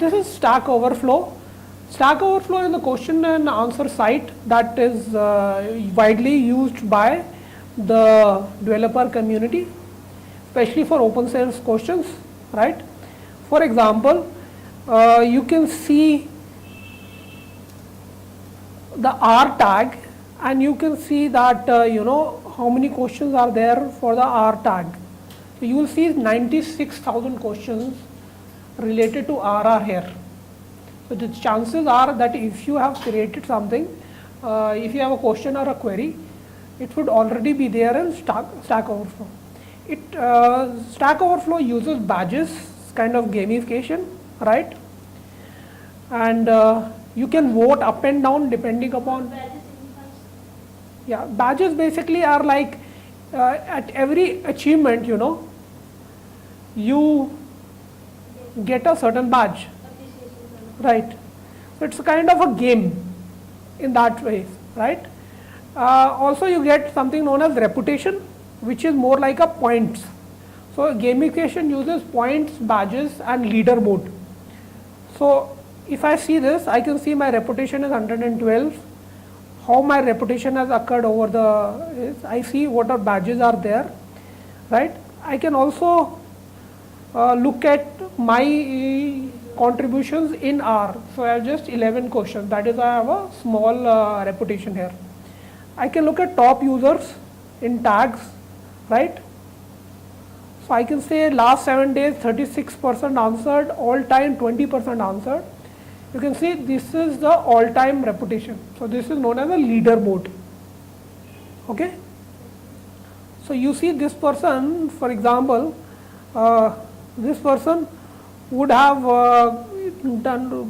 this is Stack Overflow. Stack Overflow is the question and answer site that is widely used by the developer community, especially for open source questions, right? For example, you can see the R tag, and you can see that how many questions are there for the R tag. So you will see 96,000 questions related to R are here. So the chances are that if you have created something, if you have a question or a query, it would already be there in Stack Overflow. Stack Overflow uses badges, kind of gamification, right? And you can vote up and down depending upon. Yeah, badges basically are like at every achievement, you get a certain badge, right? So it's a kind of a game in that way, right? Also you get something known as reputation, which is more like a points. So gamification uses points, badges and leaderboard. So if I see this, I can see my reputation is 112. How my reputation has occurred over I see what are badges are there, right? I can also look at my contributions in R. So I have just 11 questions, that is I have a small reputation here. I can look at top users in tags, right? So I can say last 7 days 36% answered, all time 20% answered. You can see this is the all time reputation. So this is known as a leaderboard. Okay. So you see this person, for example, this person would have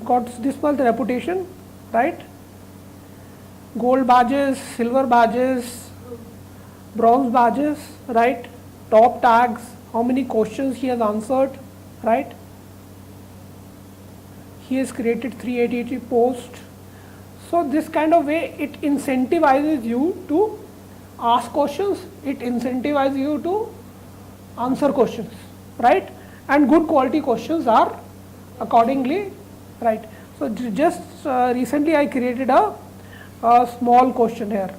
got this much reputation, right? Gold badges, silver badges, bronze badges, right? Top tags, how many questions he has answered, right? He has created 380 posts. So this kind of way it incentivizes you to ask questions, it incentivizes you to answer questions, right? And good quality questions are accordingly, right? So just recently I created a small question here.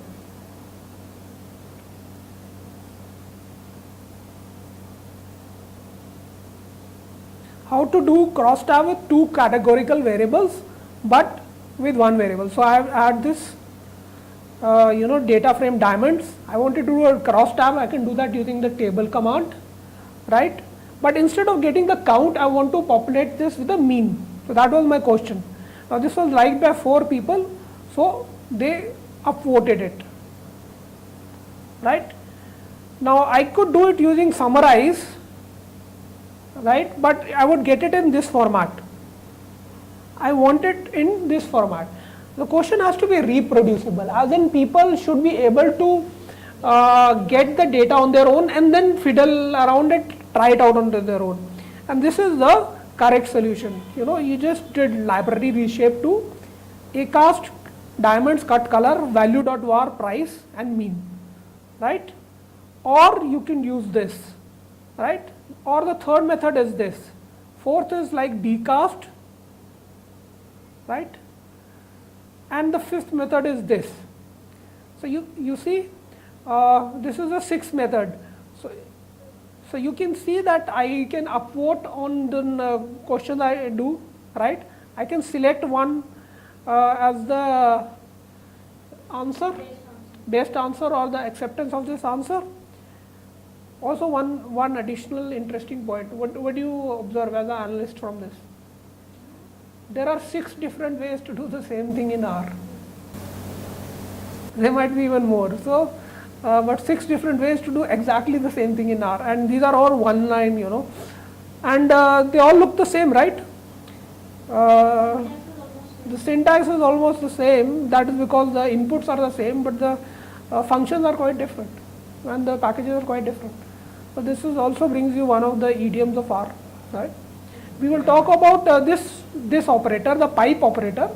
How to do crosstab with two categorical variables but with one variable. So I have had this data frame diamonds. I wanted to do a crosstab. I can do that using the table command, right? But instead of getting the count, I want to populate this with a mean. So that was my question. Now this was liked by 4 people, so they upvoted it, right? Now I could do it using summarize, right? But I would get it in this format. I want it in this format. The question has to be reproducible, as in people should be able to get the data on their own and then fiddle around it, try it out on their own. And this is the correct solution. You just did library reshape to acast diamonds cut color value.var price and mean, right? Or you can use this, right? Or the third method is this. Fourth is like dcast, right? And the fifth method is this. So you see, this is the sixth method. So you can see that I can upvote on the questions I do, right? I can select one as the answer, best answer or the acceptance of this answer. Also one additional interesting point. What do you observe as an analyst from this? There are 6 different ways to do the same thing in R. There might be even more. So, but 6 different ways to do exactly the same thing in R, and these are all one line, and they all look the same, right? The syntax is almost the same. That is because the inputs are the same, but the functions are quite different, and the packages are quite different. So this is also brings you one of the idioms of R, right? We will talk about this operator, the pipe operator,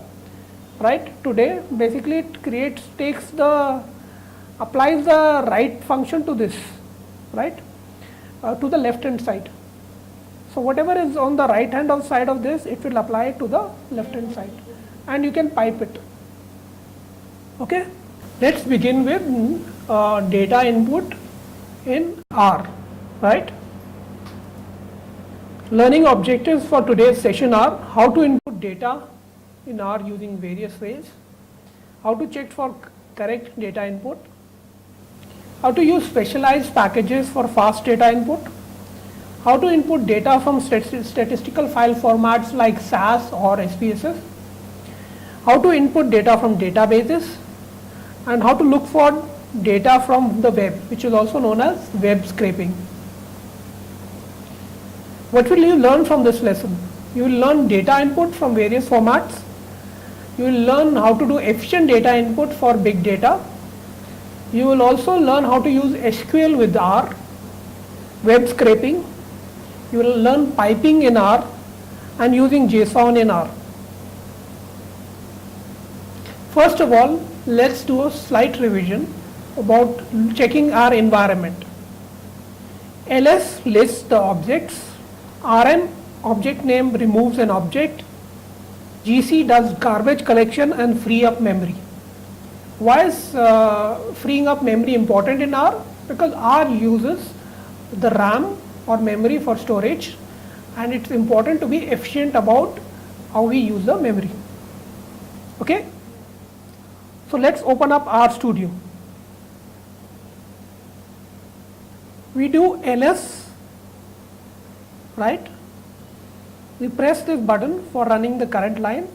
right? Today, basically it applies the right function to this, right? To the left hand side. So whatever is on the right hand side of this, it will apply to the left hand side, and you can pipe it. Okay, let's begin with data input in R, right? Learning objectives for today's session are how to input data in R using various ways, how to check for correct data input, how to use specialized packages for fast data input, how to input data from statistical file formats like SAS or SPSS, how to input data from databases, and how to look for data from the web, which is also known as web scraping. What will you learn from this lesson? You will learn data input from various formats. You will learn how to do efficient data input for big data. You will also learn how to use SQL with R, web scraping. You will learn piping in R and using JSON in R. First of all, let's do a slight revision about checking our environment. LS lists the objects. RM, object name, removes an object. GC does garbage collection and free up memory. Why is freeing up memory important in R? Because R uses the RAM or memory for storage, and it's important to be efficient about how we use the memory. Okay? So let's open up RStudio. We do ls, right? We press this button for running the current line.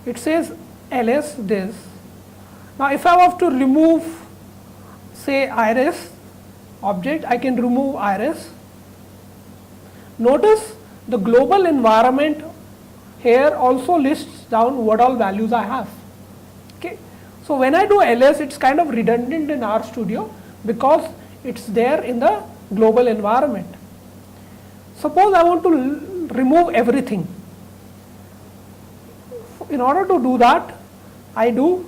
It says ls this. Now if I have to remove, say, iris object, I can remove iris. Notice the global environment here also lists down what all values I have. Okay. So when I do ls, it's kind of redundant in RStudio because it's there in the global environment. Suppose I want to remove everything. In order to do that, I do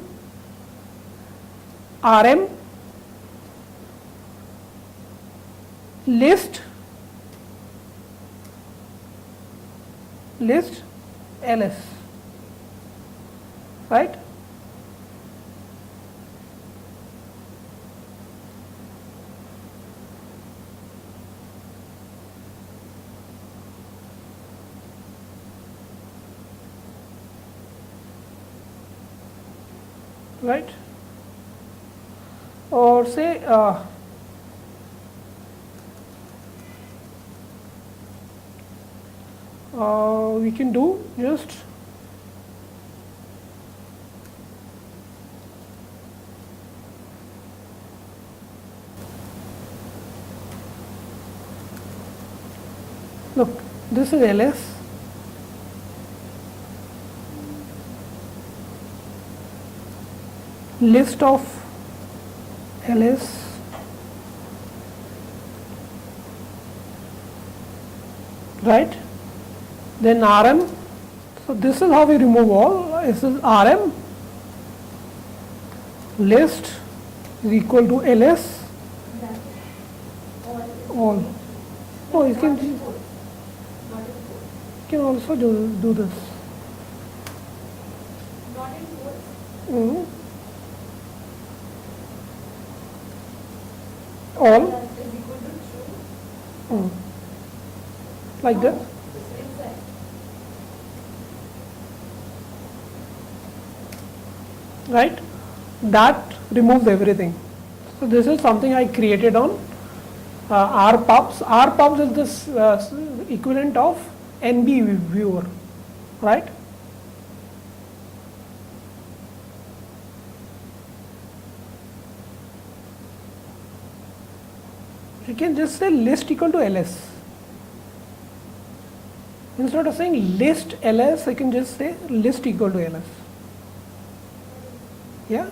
rm list ls, right? Right? Or say we can do just look, this is ls. List of ls right, then rm. So this is how we remove all. This is rm list is equal to ls all. Oh, you can also do this. All like that. Right? That removes everything. So this is something I created on rpubs. Rpubs is this equivalent of NB viewer, right? You can just say list equal to ls. Instead of saying list ls, I can just say list equal to ls. Yeah?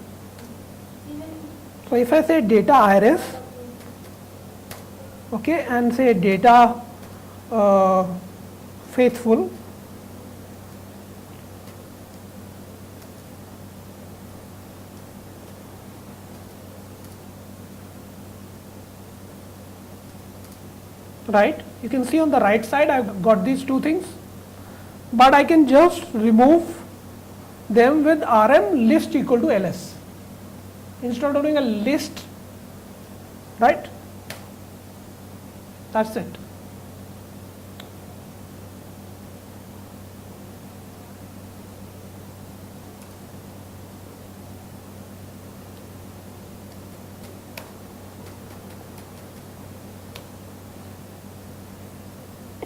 So if I say data iris, okay, and say data faithful, right? You can see on the right side I've got these two things, but I can just remove them with rm list equal to ls. Instead of doing a list, right? That's it.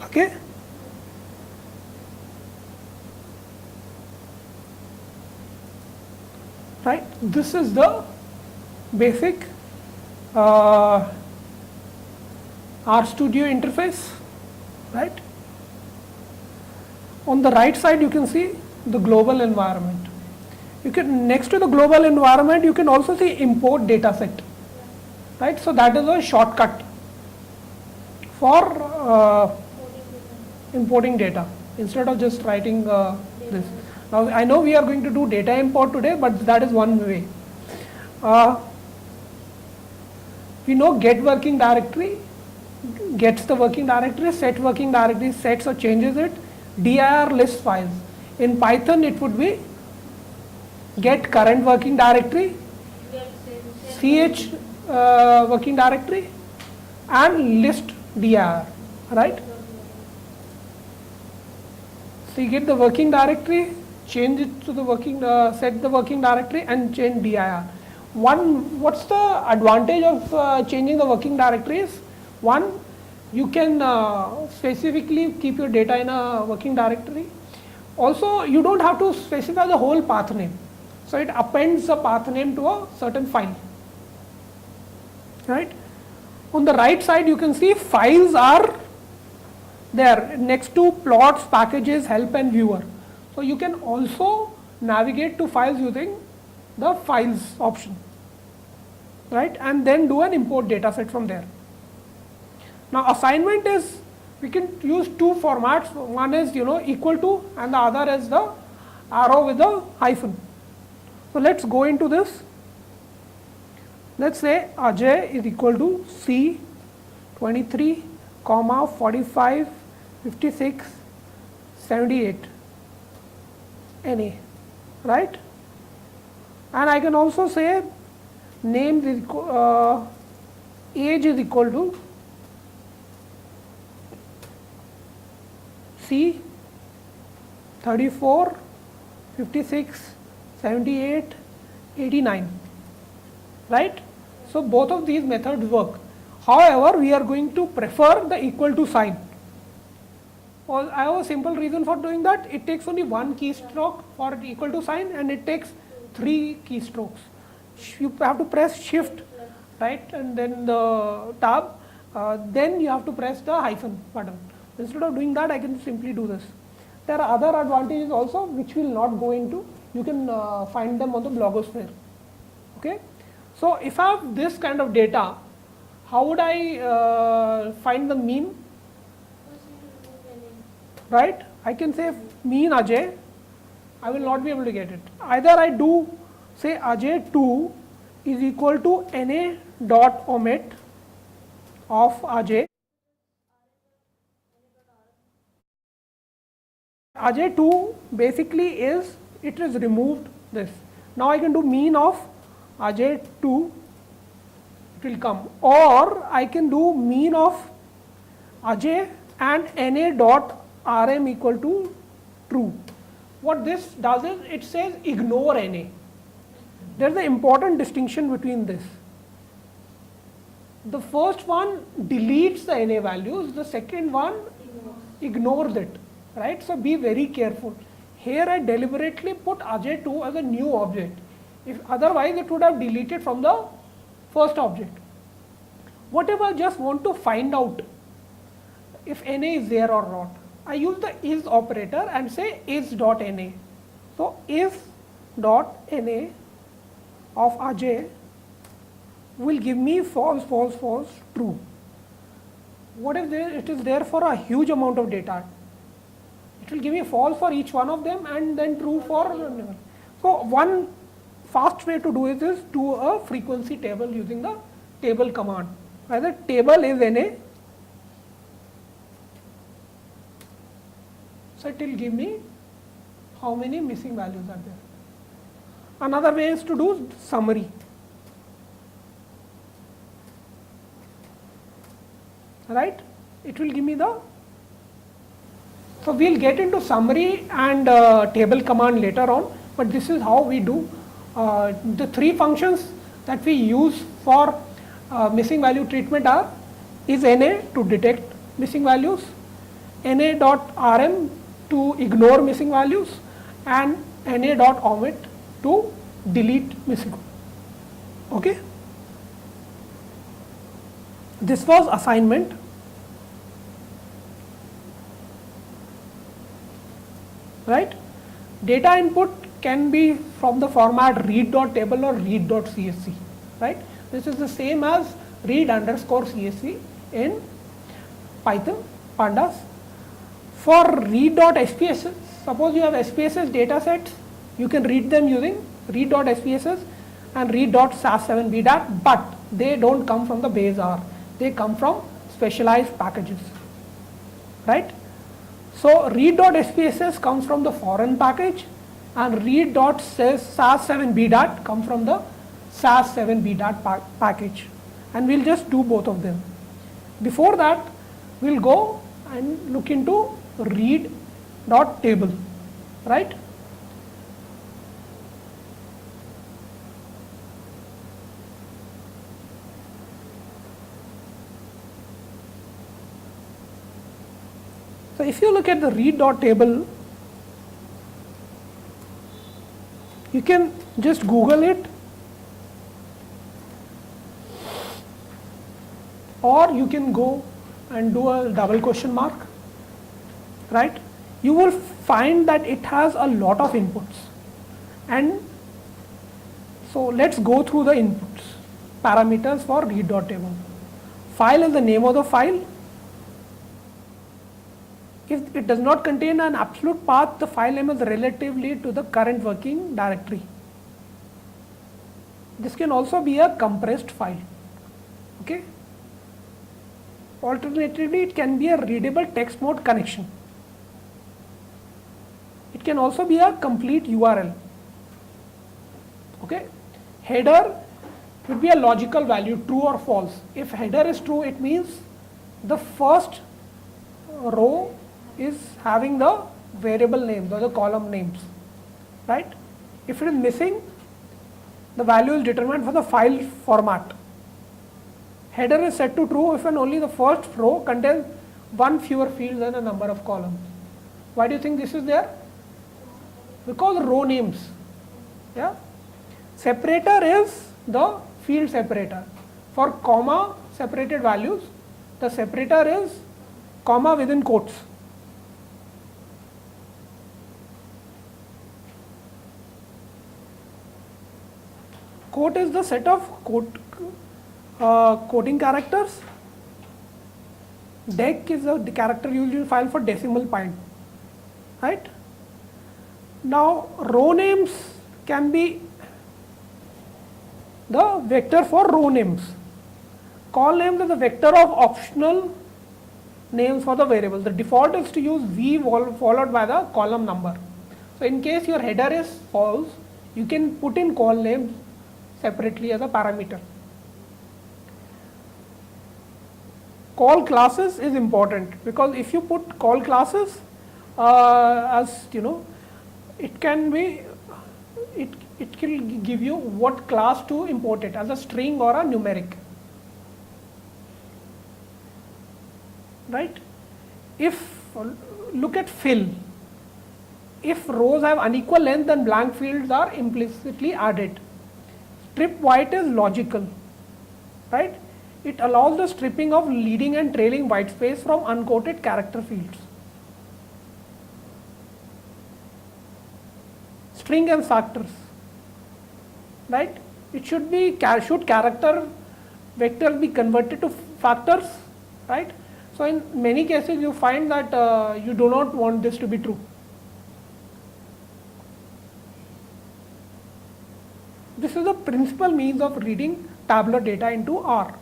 Okay. Right. This is the basic RStudio interface, right? On the right side, you can see the global environment. You can, next to the global environment, you can also see import dataset, right? So that is a shortcut for importing data instead of just writing this. Now I know we are going to do data import today, but that is one way. We know get working directory gets the working directory, set working directory sets or changes it, dir list files. In Python it would be get current working directory, ch working directory, and list dir, right? So you get the working directory, change it to the working, set the working directory and change dir. What's the advantage of changing the working directories? One, you can specifically keep your data in a working directory. Also, you don't have to specify the whole path name. So it appends the path name to a certain file, right? On the right side, you can see files are there next to plots, packages, help and viewer. So you can also navigate to files using the files option, right? And then do an import data set from there. Now assignment is, we can use two formats. One is equal to, and the other is the arrow with the hyphen. So let's go into this. Let's say Ajay is equal to C 23, 45, 56, 78 NA, right? And I can also say name is age is equal to C 34, 56, 78, 89, right? So both of these methods work. However, we are going to prefer the equal to sign. Well, I have a simple reason for doing that. It takes only one keystroke for equal to sign, and it takes 3 keystrokes. You have to press shift, right, and then the tab, then you have to press the hyphen button. Instead of doing that, I can simply do this. There are other advantages also which we will not go into. You can find them on the blogosphere. Okay. So if I have this kind of data, how would I find the mean? Right? I can say mean Ajay, I will not be able to get it. Either I do say Ajay2 is equal to na dot omit of Ajay. Ajay2 basically is, it is removed this. Now I can do mean of Ajay2, it will come, or I can do mean of Ajay and na dot rm equal to true. What this does is, it says ignore na. There is an important distinction between this. The first one deletes the na values, the second one ignores it, right? So be very careful. Here I deliberately put Ajay2 as a new object. If otherwise it would have deleted from the first object. Whatever I just want to find out if na is there or not, I use the is operator and say is dot na. So is dot na of Ajay will give me false, false, false, true. What if it is there for a huge amount of data? It will give me false for each one of them and then true for another. So one fast way to do it is do a frequency table using the table command. Either table is na So it will give me how many missing values are there. Another way is to do summary. Right? It will give me the. So we'll get into summary and table command later on, but this is how we do the three functions that we use for missing value treatment are is NA to detect missing values, NA.RM to ignore missing values, and NA.omit to delete missing. Okay. This was assignment. Right? Data input can be from the format read.table or read.csv. Right? This is the same as read_csv in Python pandas. For read.spss, suppose you have SPSS data sets, you can read them using read.spss and read.sas7bdat, but they don't come from the base R. They come from specialized packages. Right? So read.spss comes from the foreign package and read.sas7bdat comes from the sas7bdat package, and we'll just do both of them. Before that, we'll go and look into read.table, right? So if you look at the read.table, you can just Google it, or you can go and do a double question mark, right? You will find that it has a lot of inputs, and so let's go through the inputs. Parameters for read.table. File is the name of the file. If it does not contain an absolute path, the file name is relatively to the current working directory. This can also be a compressed file. Okay. Alternatively, it can be a readable text mode connection. It can also be a complete URL. Okay. Header would be a logical value, true or false. If header is true, it means the first row is having the variable names or the column names, right? If it is missing, the value is determined for the file format. Header is set to true if and only the first row contains one fewer fields than a number of columns. Why do you think this is there? Because row names. Yeah. Separator is the field separator. For comma separated values, the separator is comma within quotes. Quote is the set of quoting characters. Dec is the character used in file for decimal point, right? Now row names can be the vector for row names. Call names is the vector of optional names for the variable. The default is to use v followed by the column number. So in case your header is false, you can put in call names separately as a parameter. Call classes is important because if you put call classes as you know, it can give you what class to import it as a string or a numeric, right? If look at fill, if rows have unequal length, then blank fields are implicitly added. Strip white is logical, right? It allows the stripping of leading and trailing white space from unquoted character fields. String and factors, right? It should be should character vectors be converted to factors, right? So in many cases you find that you do not want this to be true. This is the principal means of reading tabular data into R.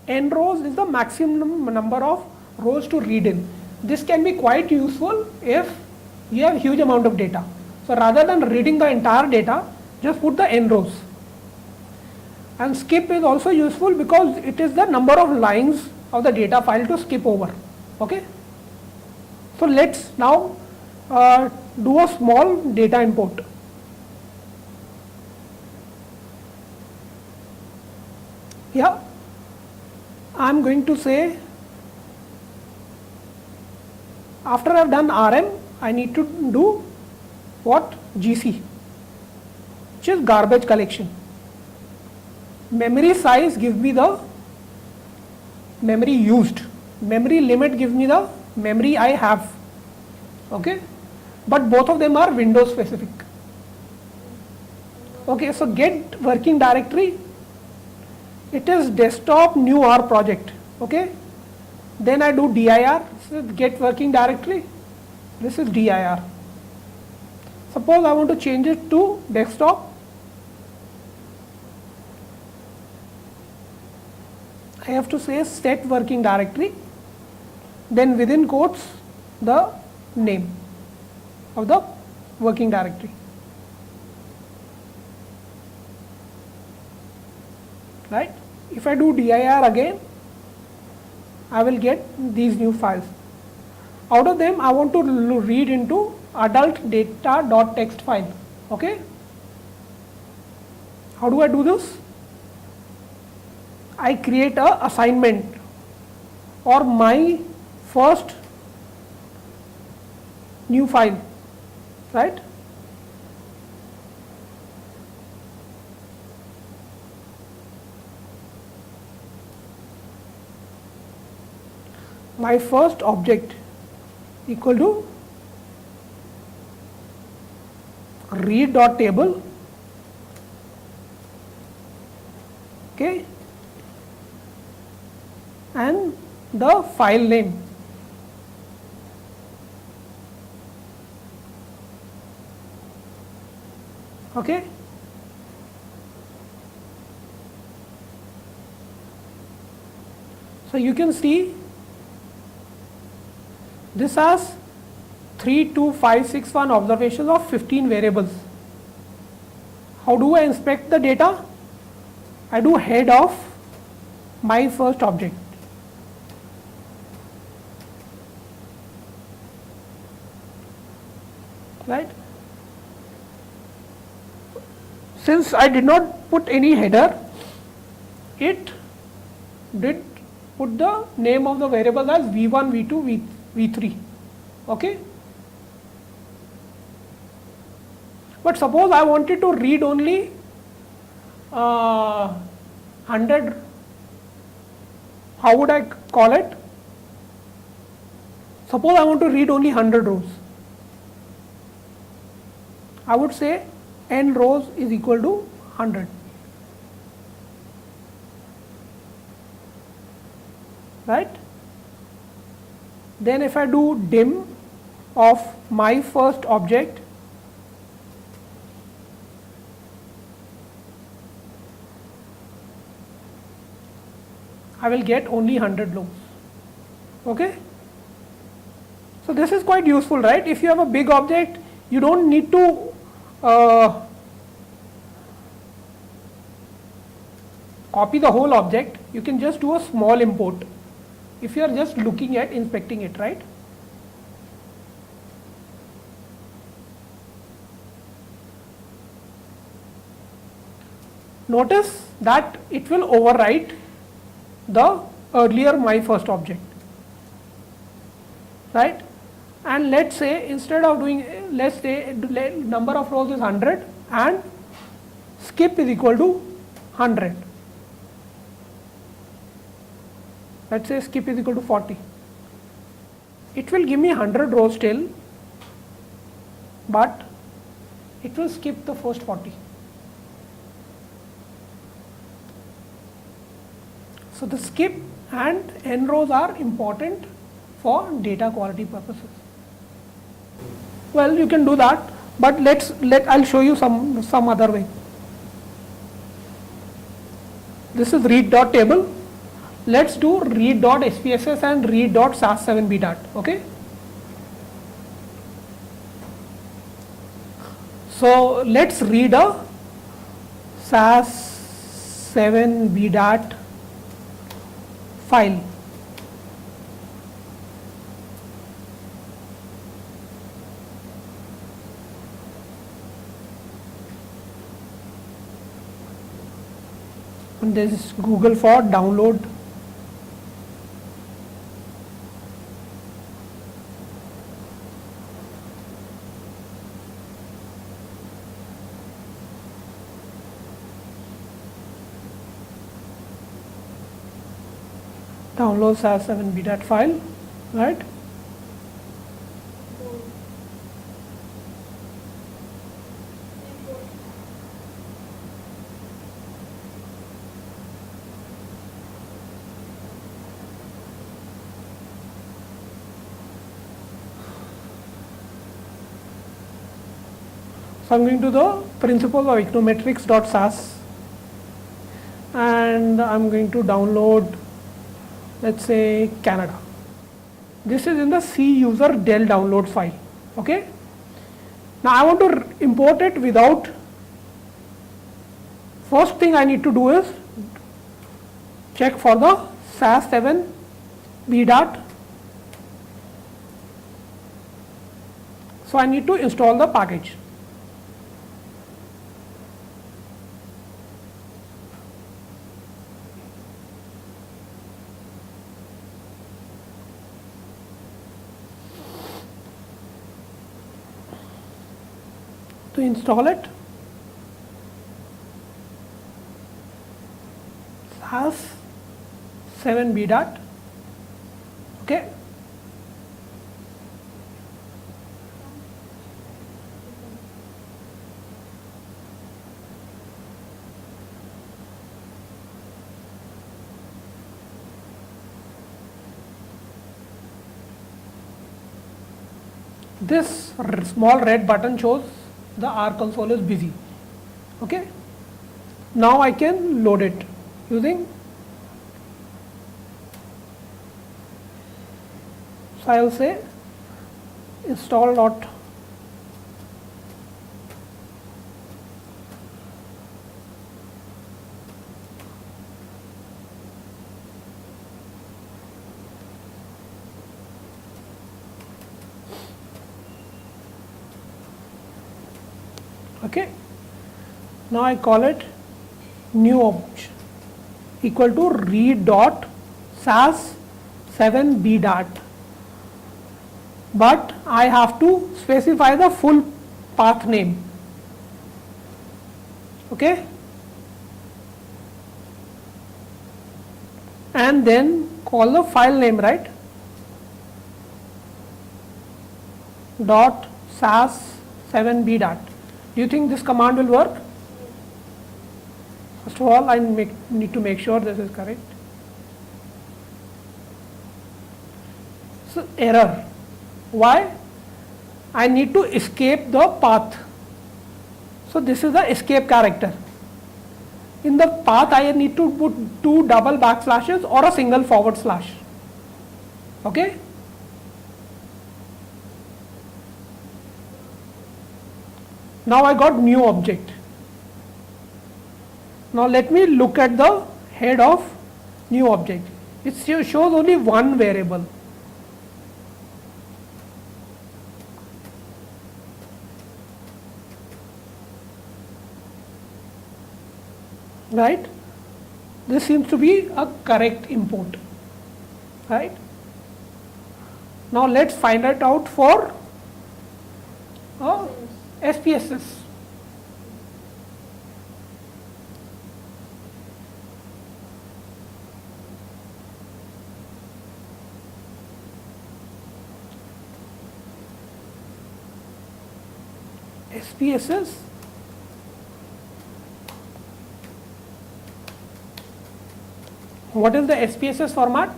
n rows is the maximum number of rows to read in. This can be quite useful if you have huge amount of data. So rather than reading the entire data, just put the n rows. And skip is also useful because it is the number of lines of the data file to skip over. Okay. So let's now do a small data import. Yeah, I am going to say, after I have done RM, I need to do what? GC, which is garbage collection. Memory size gives me the memory used. Memory limit gives me the memory I have. Okay, but both of them are Windows specific. Okay, so get working directory. It is desktop new R project. Okay, then I do dir, so get working directory. This is dir. Suppose I want to change it to desktop. I have to say set working directory, then within quotes the name of the working directory. Right? If I do dir again, I will get these new files. Out of them, I want to read into adult data.txt file. Okay? How do I do this? I create a assignment or my first new file, right? My first object equal to read.table, okay, and the file name. Okay. So you can see this has 3, 2, 5, 6, 1 observations of 15 variables. How do I inspect the data? I do head of my first object. Right? Since I did not put any header, it did put the name of the variable as v1, v2, v3. Okay? But suppose I wanted to read only 100, how would I call it? Suppose I want to read only 100 rows. I would say n rows is equal to 100. Right? Then if I do dim of my first object, I will get only 100 rows. Okay? So this is quite useful, right? If you have a big object, you don't need to copy the whole object. You can just do a small import if you are just looking at inspecting it, right? Notice that it will overwrite the earlier my first object, right? And let's say instead of doing, let's say number of rows is 100 and skip is equal to 100. Let's say skip is equal to 40. It will give me 100 rows still, but it will skip the first 40. So the skip and n rows are important for data quality purposes. Well, you can do that, but I'll show you some other way. This is read.table. let's do read.spss and read.sas7bdat. Okay, so let's read a sas7bdat file. And this is Google for download. Download sas7bdat file, right? So I'm going to the principles of econometrics.sas and I'm going to download, let's say, Canada. This is in the C user del download file. Okay. Now I want to import it without, first thing I need to do is check for the sas7bdat. So I need to install the package. To install it, sas7bdat. Okay. This small red button shows the R console is busy. Okay. Now I can load it using, so I will say install dot okay. Now I call it new object equal to read.sas7bdat, but I have to specify the full path name. Okay, and then call the file name, right, dot sas7bdat. Do you think this command will work? First of all, I need to make sure this is correct. So error. Why? I need to escape the path. So this is the escape character. In the path, I need to put 2 double backslashes or a single forward slash. Okay. Now I got new object. Now let me look at the head of new object. It shows only one variable. Right? This seems to be a correct import. Right? Now let's find it out for SPSS. SPSS what is the SPSS format?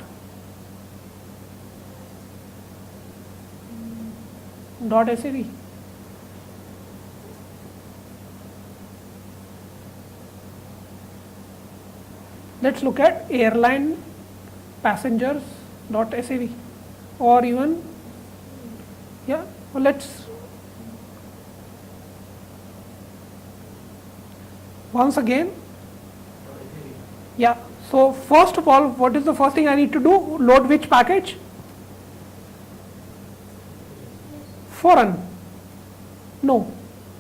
.sav. Let's look at airline passengers dot sav, or even, yeah, well, let's once again, yeah. So first of all, what is the first thing I need to do? Load which package? Foreign. No,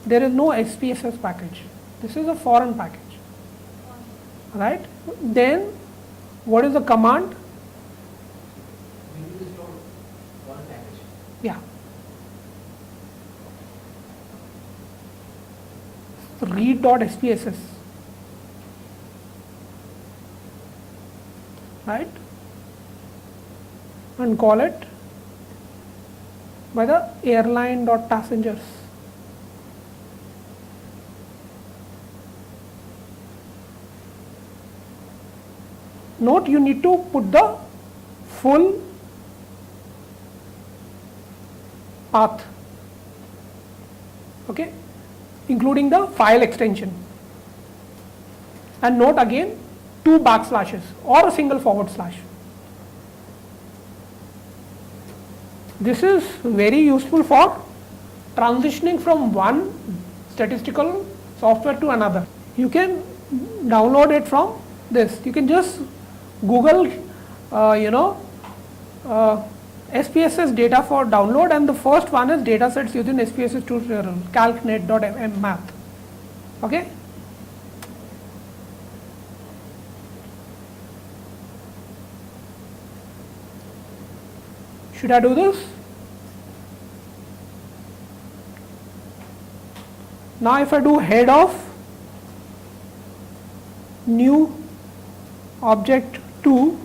there is no SPSS package. This is a foreign package. Right? Then what is the command? Yeah. Read.spss. Right? And call it by the airline.passengers. Note, you need to put the full path, okay, including the file extension. And note again, 2 backslashes or a single forward slash. This is very useful for transitioning from one statistical software to another. You can download it from this. You can just Google, SPSS data for download, and the first one is datasets using SPSS tutorial, calcnet.math. Okay. Should I do this? Now if I do head of new object 2,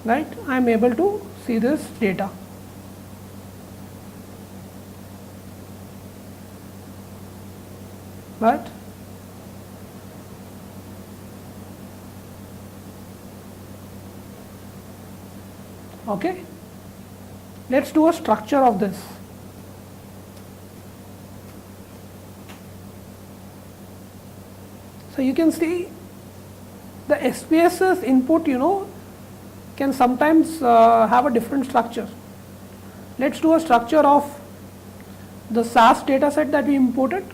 right, I am able to see this data. Right? Okay. Let's do a structure of this. So you can see the SPSS input, can sometimes have a different structure. Let's do a structure of the SAS data set that we imported.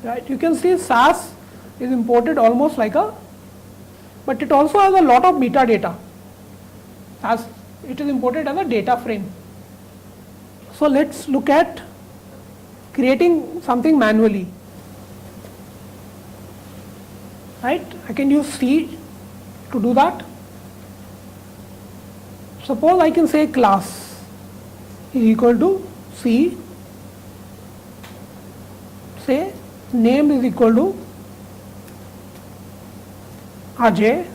Right, you can see SAS is imported almost like but it also has a lot of metadata, as it is imported as a data frame. So let's look at creating something manually. Right, I can use C to do that. Suppose I can say class is equal to C, say name is equal to Ajay,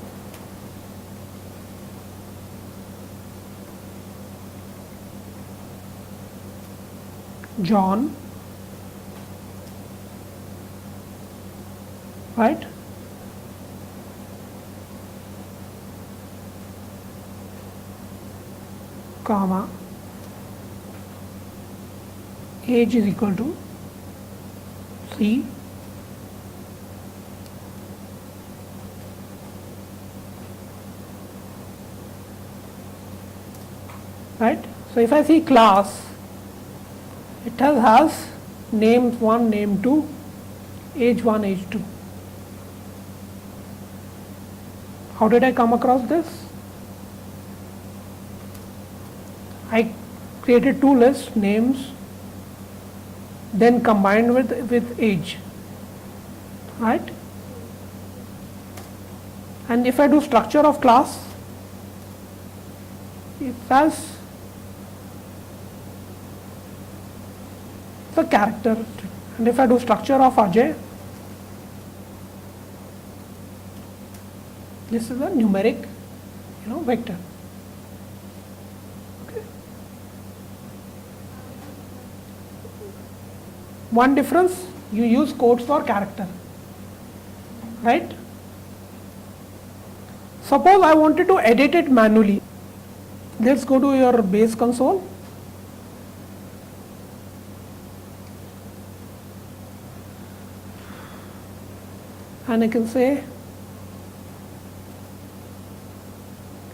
John, right? Comma, age is equal to C, right? So if I see class, it has names 1, name 2, age 1, age 2. How did I come across this? I created 2 lists, names, then combined with age, right? And if I do structure of class, it has the character, and if I do structure of Ajay, this is a numeric, vector. Okay. One difference, you use quotes for character, right? Suppose I wanted to edit it manually. Let's go to your base console. And I can say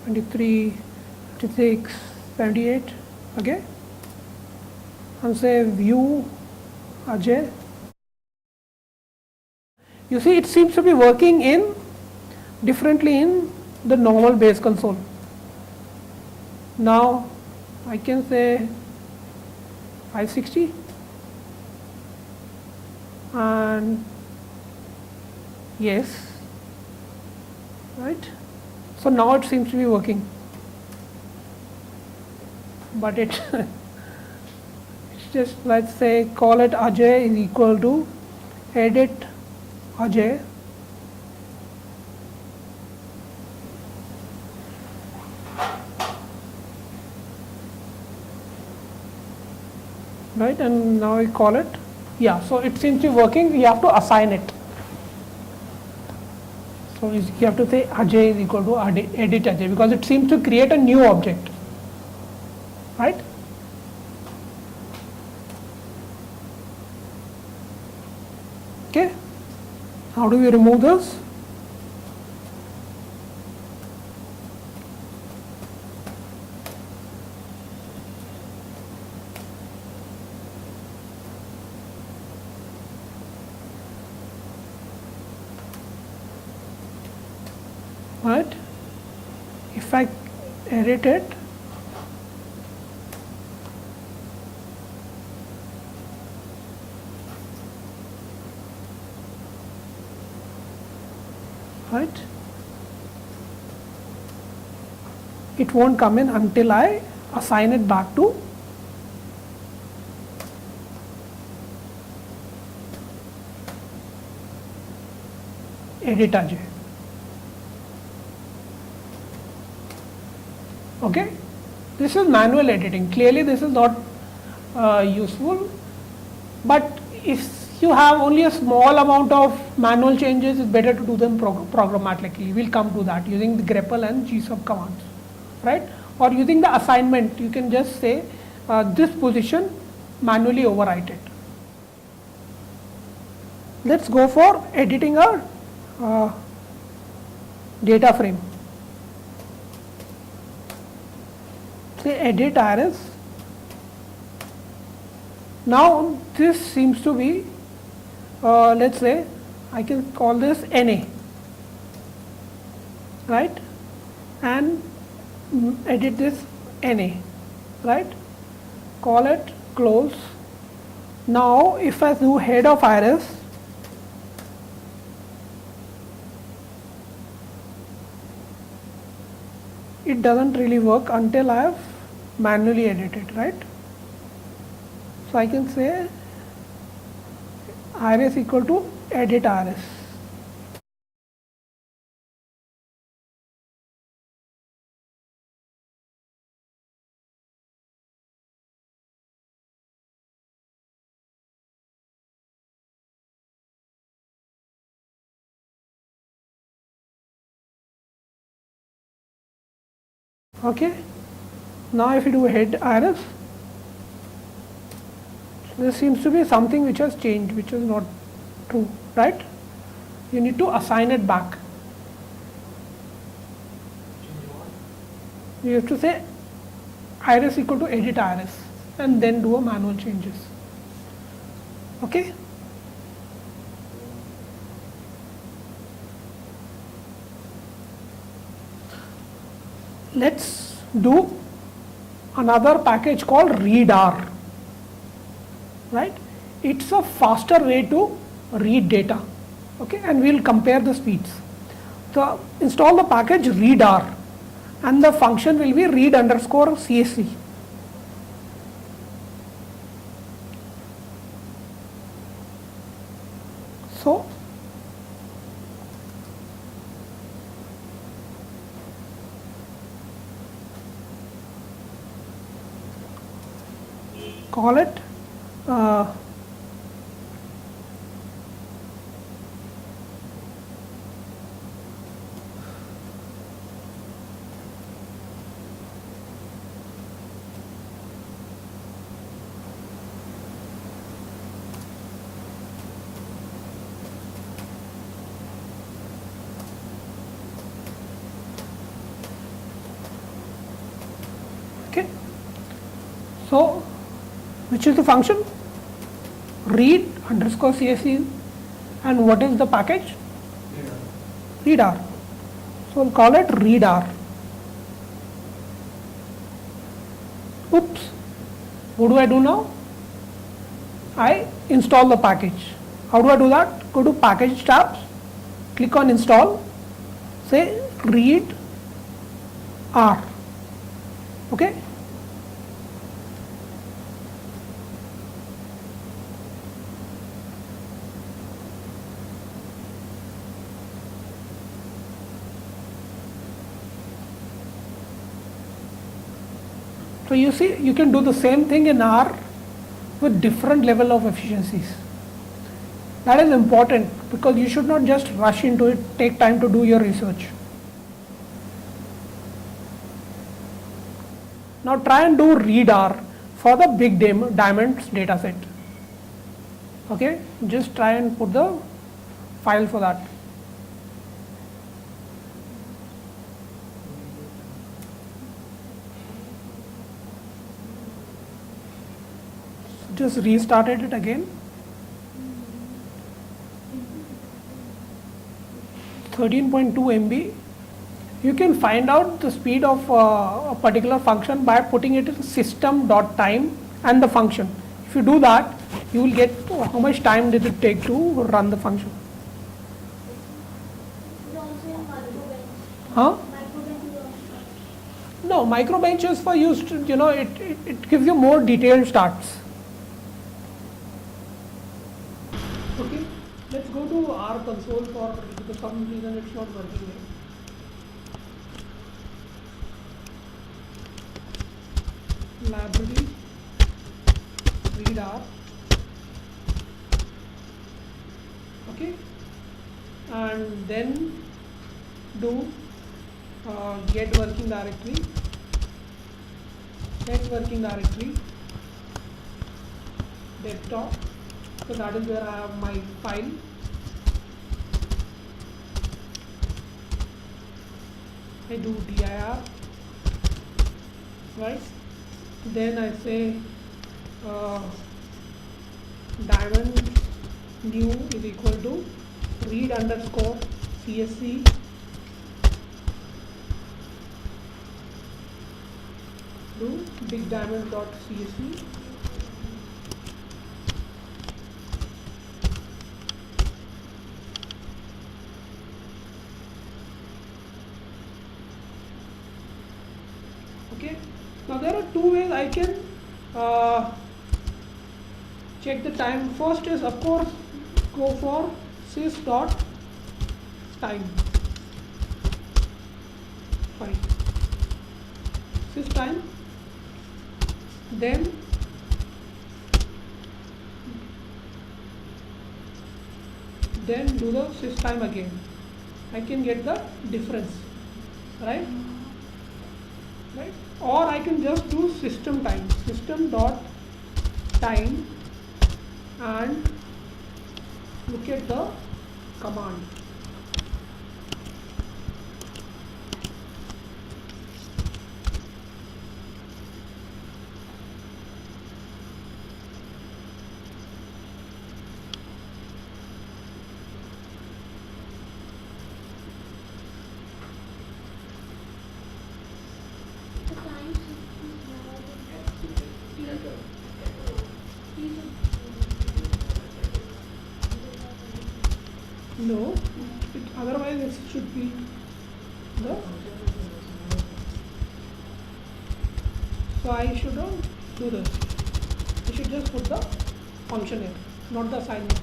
23, 56, 78, okay, and say view Ajay. You see, it seems to be working in differently in the normal base console. Now I can say 560 and yes, right. So now it seems to be working, but it's just, let's say, call it Ajay is equal to edit Ajay, right, and now we call it, yeah, so it seems to be working. We have to assign it. So you have to say Ajay is equal to edit Ajay, because it seems to create a new object, right? Okay, how do we remove this? Right, if I edit it, right, it won't come in until I assign it back to edit Ajay. Okay, this is manual editing. Clearly this is not useful, but if you have only a small amount of manual changes, it's better to do them programmatically. We'll come to that using the grepl and gsub commands, right? Or using the assignment, you can just say this position, manually overwrite it. Let's go for editing a data frame. Say edit iris. Now this seems to be, let's say, I can call this NA, right, and edit this NA, right, call it close. Now if I do head of iris, it doesn't really work until I have manually edited, right? So I can say iris equal to edit iris. Okay, now if you do head iris, there seems to be something which has changed, which is not true, right? You need to assign it back. You have to say iris equal to edit iris and then do a manual changes. Okay? Let's do another package called readr, right? It's a faster way to read data, okay, and we'll compare the speeds. So install the package readr and the function will be read underscore CSV. So call it So which is the function? Read underscore CSV, and what is the package? Readr. So we'll call it readr. Oops, what do I do now? I install the package. How do I do that? Go to package tabs, click on install, say read R. Okay. So you see, you can do the same thing in R with different level of efficiencies. That is important because you should not just rush into it, take time to do your research. Now try and do readr for the big diamonds dataset. Okay, just try and put the file for that. Just restarted it again. 13.2 MB. You can find out the speed of a particular function by putting it in system.time and the function. If you do that, you will get how much time did it take to run the function. Huh? No, microbench is for use to, it gives you more detailed starts. Okay, let's go to R console because some reason it's not working here. Library, readr, okay, and then do get working directory, set working directory, desktop, so that is where I have my file. I do dir, right? Then I say diamond new is equal to read underscore CSV to big diamond dot CSV. Okay. Now there are two ways I can check the time. First is, of course, go for sys dot time. Fine. Sys time. Then do the sys time again. I can get the difference, right? Right? Or I can just do system time, system dot time, and look at the command. No, otherwise it should be the. So I should not do this. I should just put the function here, not the assignment.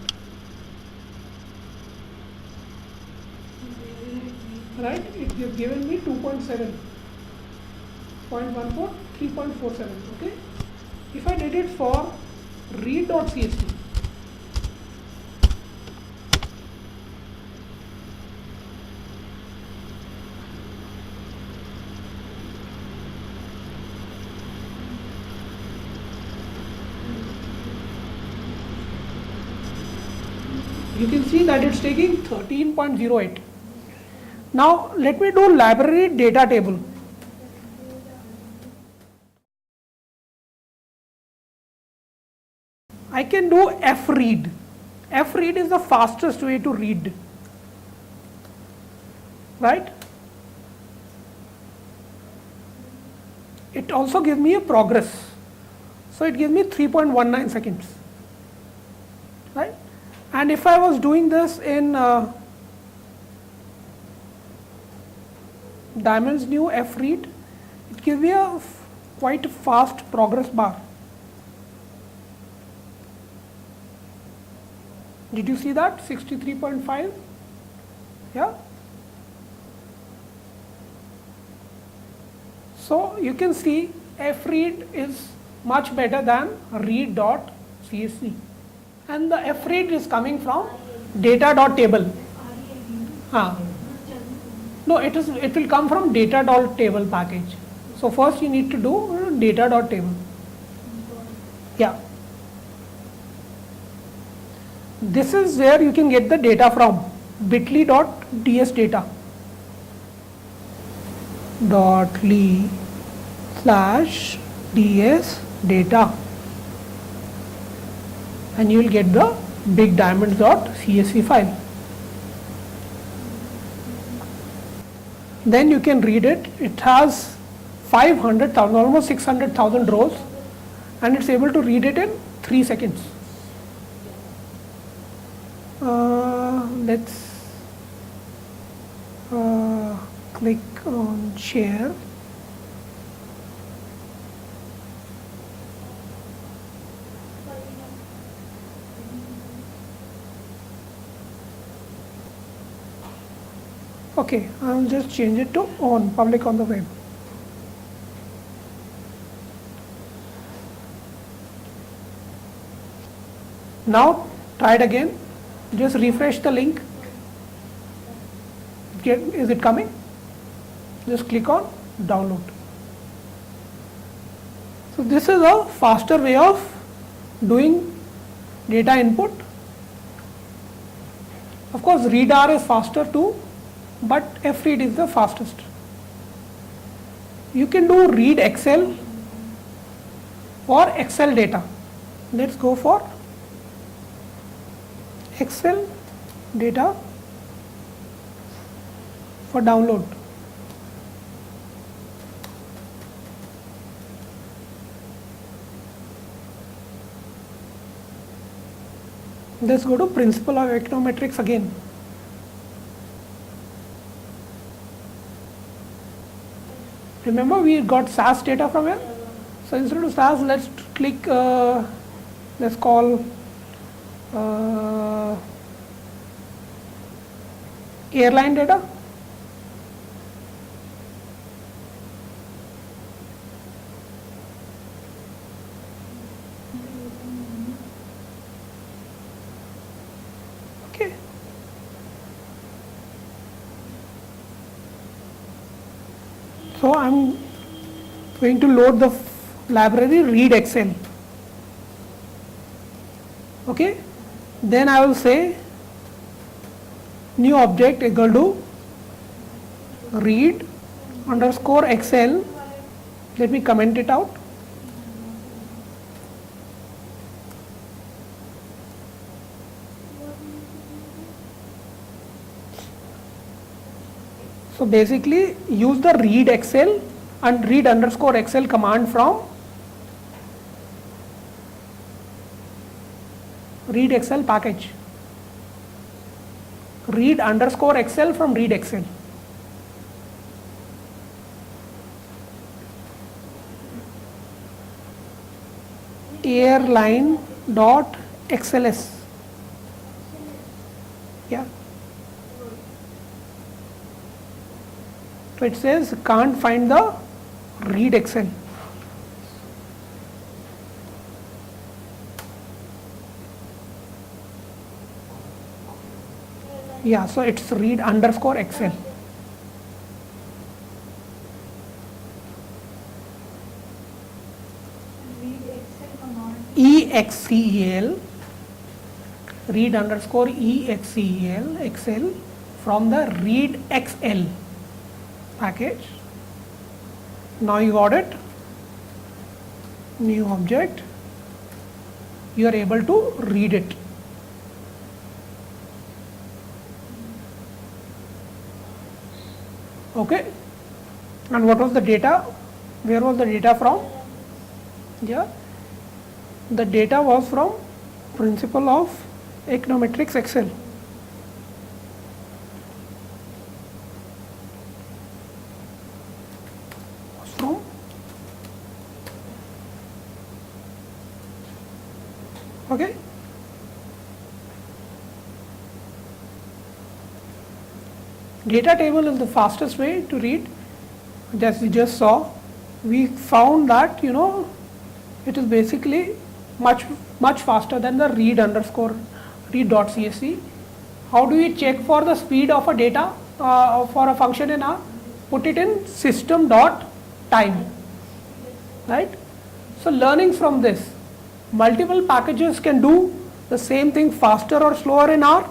Right? It has given me 2.7, 0.14, 3.47. Okay. If I did it for read.csv, you can see that it's taking 13.08. Now let me do library data table. I can do fread. Fread is the fastest way to read, right? It also gives me a progress. So it gives me 3.19 seconds, right? And if I was doing this in Diamond's new fread, it gives me a quite fast progress bar. Did you see that? 63.5? Yeah. So you can see fread is much better than read.csv. And the fread is coming from data.table. No, it will come from data.table package. So first you need to do data.table. Yeah. This is where you can get the data from, bit.ly.dsdata. .ly/dsdata, and you will get the bigdiamonds.csv file. Then you can read it. It has 500,000, almost 600,000 rows, and it's able to read it in 3 seconds. Let's click on share. Okay, I'll just change it to on, public on the web. Now try it again. Just refresh the link. Is it coming? Just click on download. So this is a faster way of doing data input. Of course, readr is faster too, but fread is the fastest. You can do read Excel or Excel data. Let's go for Excel data for download. Let's go to principle of econometrics again. Remember we got SAS data from here? So instead of SAS, let's click, let's call airline data. Okay. So I'm going to load the library read Excel. Okay. Then I will say new object equal to read underscore Excel. Let me comment it out. So basically use the read Excel and read underscore Excel command from read Excel package. Read underscore Excel from read Excel. Airline dot XLS. Yeah. So it says can't find the read Excel. Yeah, so it's read underscore Excel. EXCEL, read underscore EXCEL, Excel from the read XL package. Now you got it. New object, you are able to read it. Okay, and what was the data? Where was the data from? Yeah, the data was from principle of econometrics Excel. From okay. Data table is the fastest way to read. As we just saw, we found that it is basically much faster than the read_read.csv. How do we check for the speed of a data for a function in R? Put it in system.time, right? So learning from this, multiple packages can do the same thing faster or slower in R.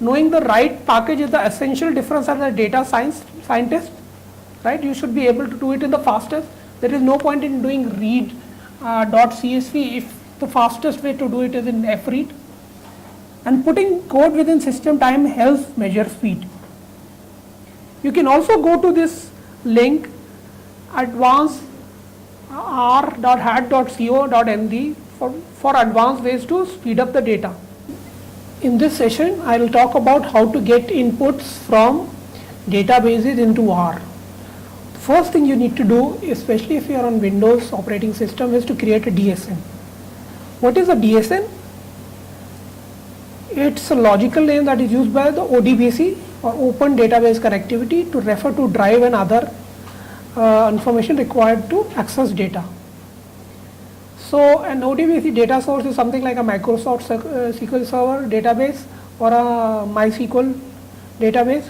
Knowing the right package is the essential difference as a data scientist, right? You should be able to do it in the fastest. There is no point in doing read.csv if the fastest way to do it is in fread. And putting code within system time helps measure speed. You can also go to this link advanced.r.hat.co.md for advanced ways to speed up the data. In this session, I will talk about how to get inputs from databases into R. First thing you need to do, especially if you are on Windows operating system, is to create a DSN. What is a DSN? It's a logical name that is used by the ODBC or Open Database Connectivity to refer to drive and other information required to access data. So an ODBC data source is something like a Microsoft SQL Server database or a MySQL database.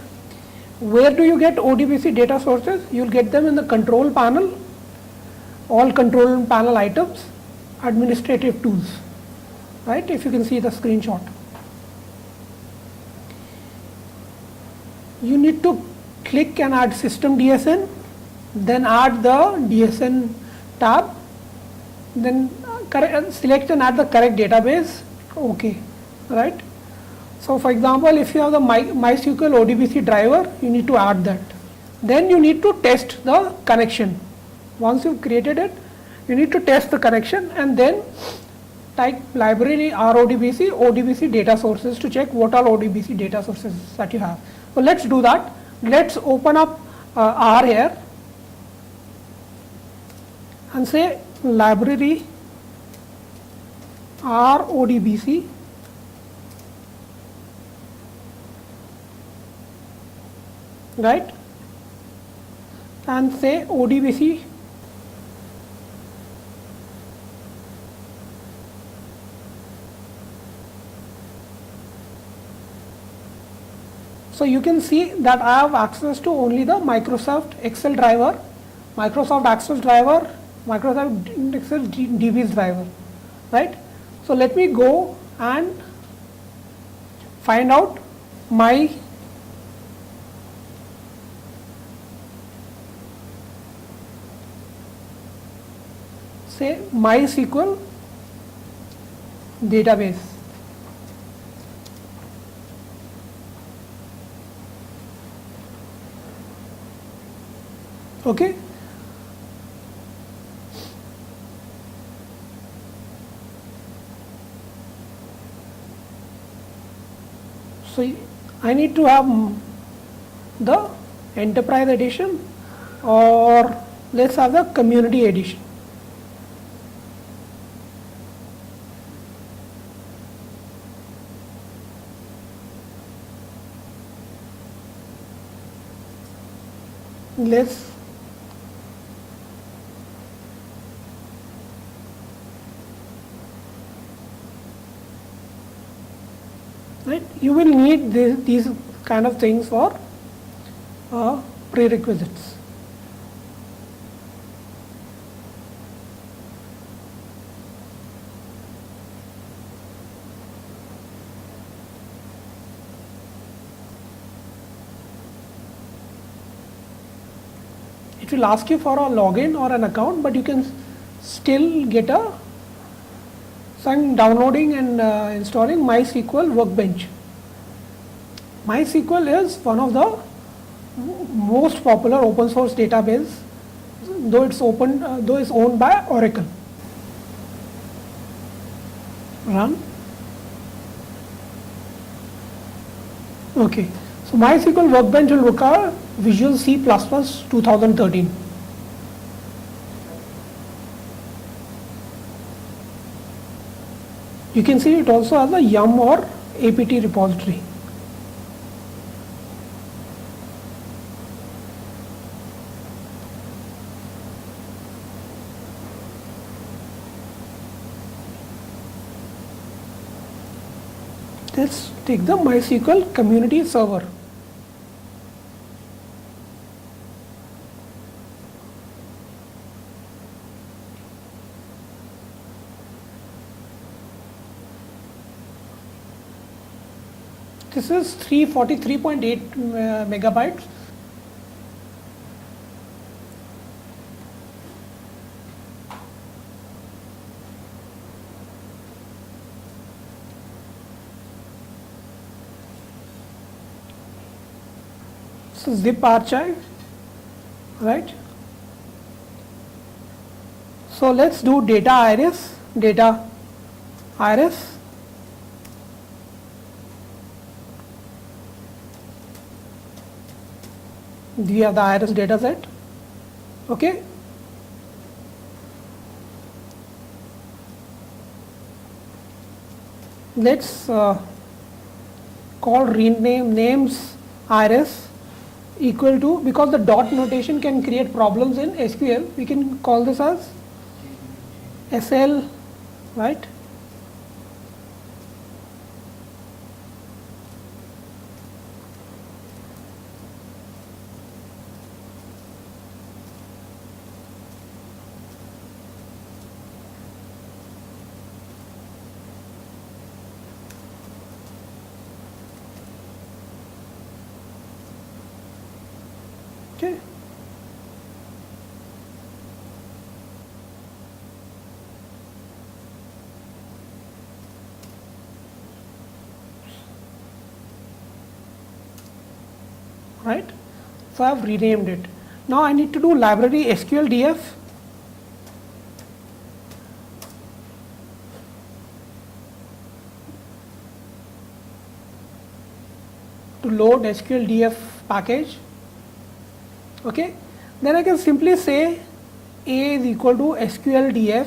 Where do you get ODBC data sources? You will get them in the control panel, all control panel items, administrative tools, right? If you can see the screenshot. You need to click and add system DSN, then add the DSN tab, then select and add the correct database. Okay, right? So for example, if you have the MySQL ODBC driver, you need to add that. Then you need to test the connection. Once you've created it, you need to test the connection and then type library RODBC, ODBC data sources to check what all ODBC data sources that you have. So let's do that. Let's open up R here and say library RODBC right, and say ODBC so you can see that I have access to only the Microsoft Excel driver, Microsoft Access driver, Microsoft Excel DBs driver, right? So let me go and find out my say MySQL database. Okay. So I need to have the enterprise edition, or let's have the community edition. Let's right. You will need these kind of things for prerequisites. It will ask you for a login or an account, but you can still get some So I'm downloading and installing MySQL Workbench. MySQL is one of the most popular open source database, though it's owned by Oracle. Run. Okay, so MySQL Workbench will require Visual C++ 2013. You can see it also has a yum or apt repository. Let's take the MySQL community server. This is 343.8 megabytes. So zip archive, right? So let's do data iris. We have the iris data set. Okay. Let's call rename names iris equal to, because the dot notation can create problems in SQL, we can call this as SL, right? Okay. Right. So I have renamed it. Now I need to do library SQLDF. To load SQLDF package. Okay, then I can simply say A is equal to SQLDF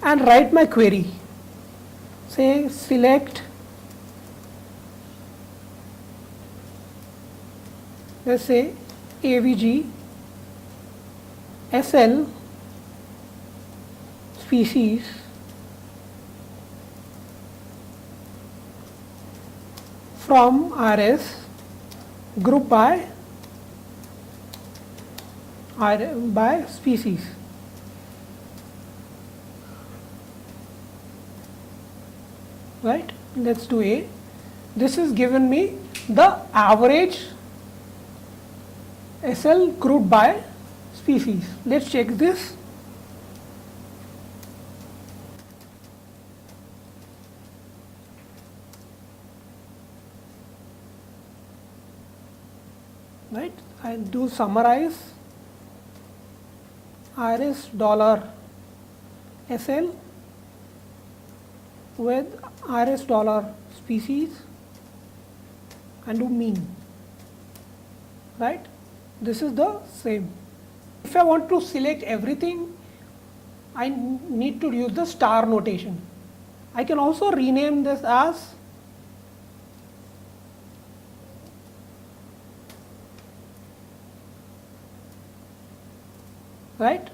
and write my query. Say select, let's say AVG SL species from RS group by species. Right, let's do A. This is given me the average SL grouped by species. Let's check this. Right, I do summarize iris dollar SL with iris dollar species and do mean. Right, this is the same. If I want to select everything, I need to use the star notation. I can also rename this as right,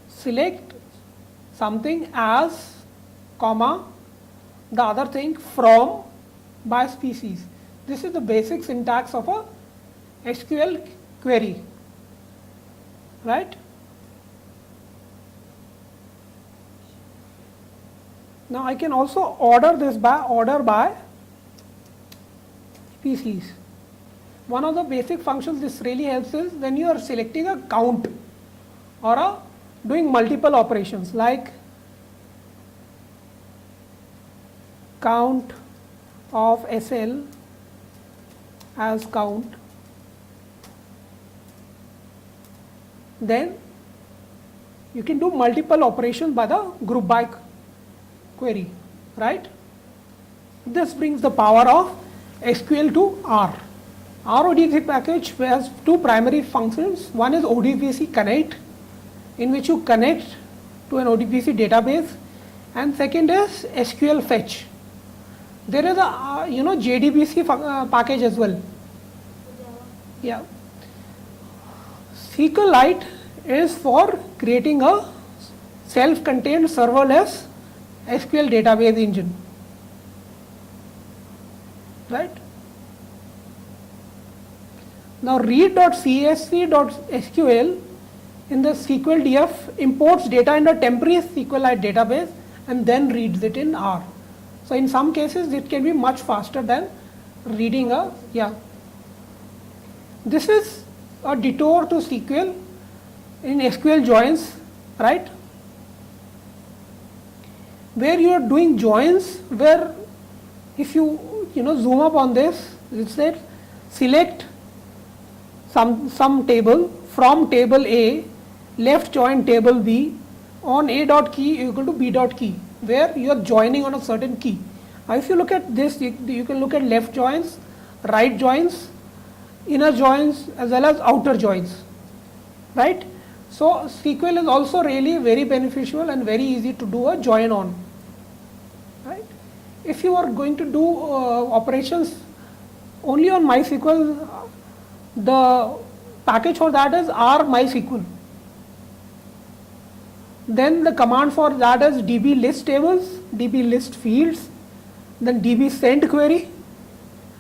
select something as comma the other thing from by species. This is the basic syntax of a SQL query, right? Now I can also order this by order by species. One of the basic functions this really helps is when you are selecting a count or doing multiple operations, like count of SL as count, then you can do multiple operations by the group by query, right? This brings the power of SQL to R. RODBC package has two primary functions. One is ODBC connect, in which you connect to an ODBC database, and second is SQL fetch. There is a JDBC package as well. Yeah. SQLite is for creating a self-contained serverless SQL database engine, right? Now read.csv.sql in the SQLDF imports data in a temporary SQLite database and then reads it in R. So in some cases it can be much faster than reading a, This is a detour to SQL in SQL joins, right? Where you are doing joins, where if you zoom up on this, it says select some table from table A, left join table B on A dot key equal to B dot key, where you are joining on a certain key. Now if you look at this, you can look at left joins, right joins, inner joins as well as outer joins, right? So SQL is also really very beneficial and very easy to do a join on, right? If you are going to do operations only on MySQL, the package for that is R MySQL. Then the command for that is db list tables, db list fields, then db send query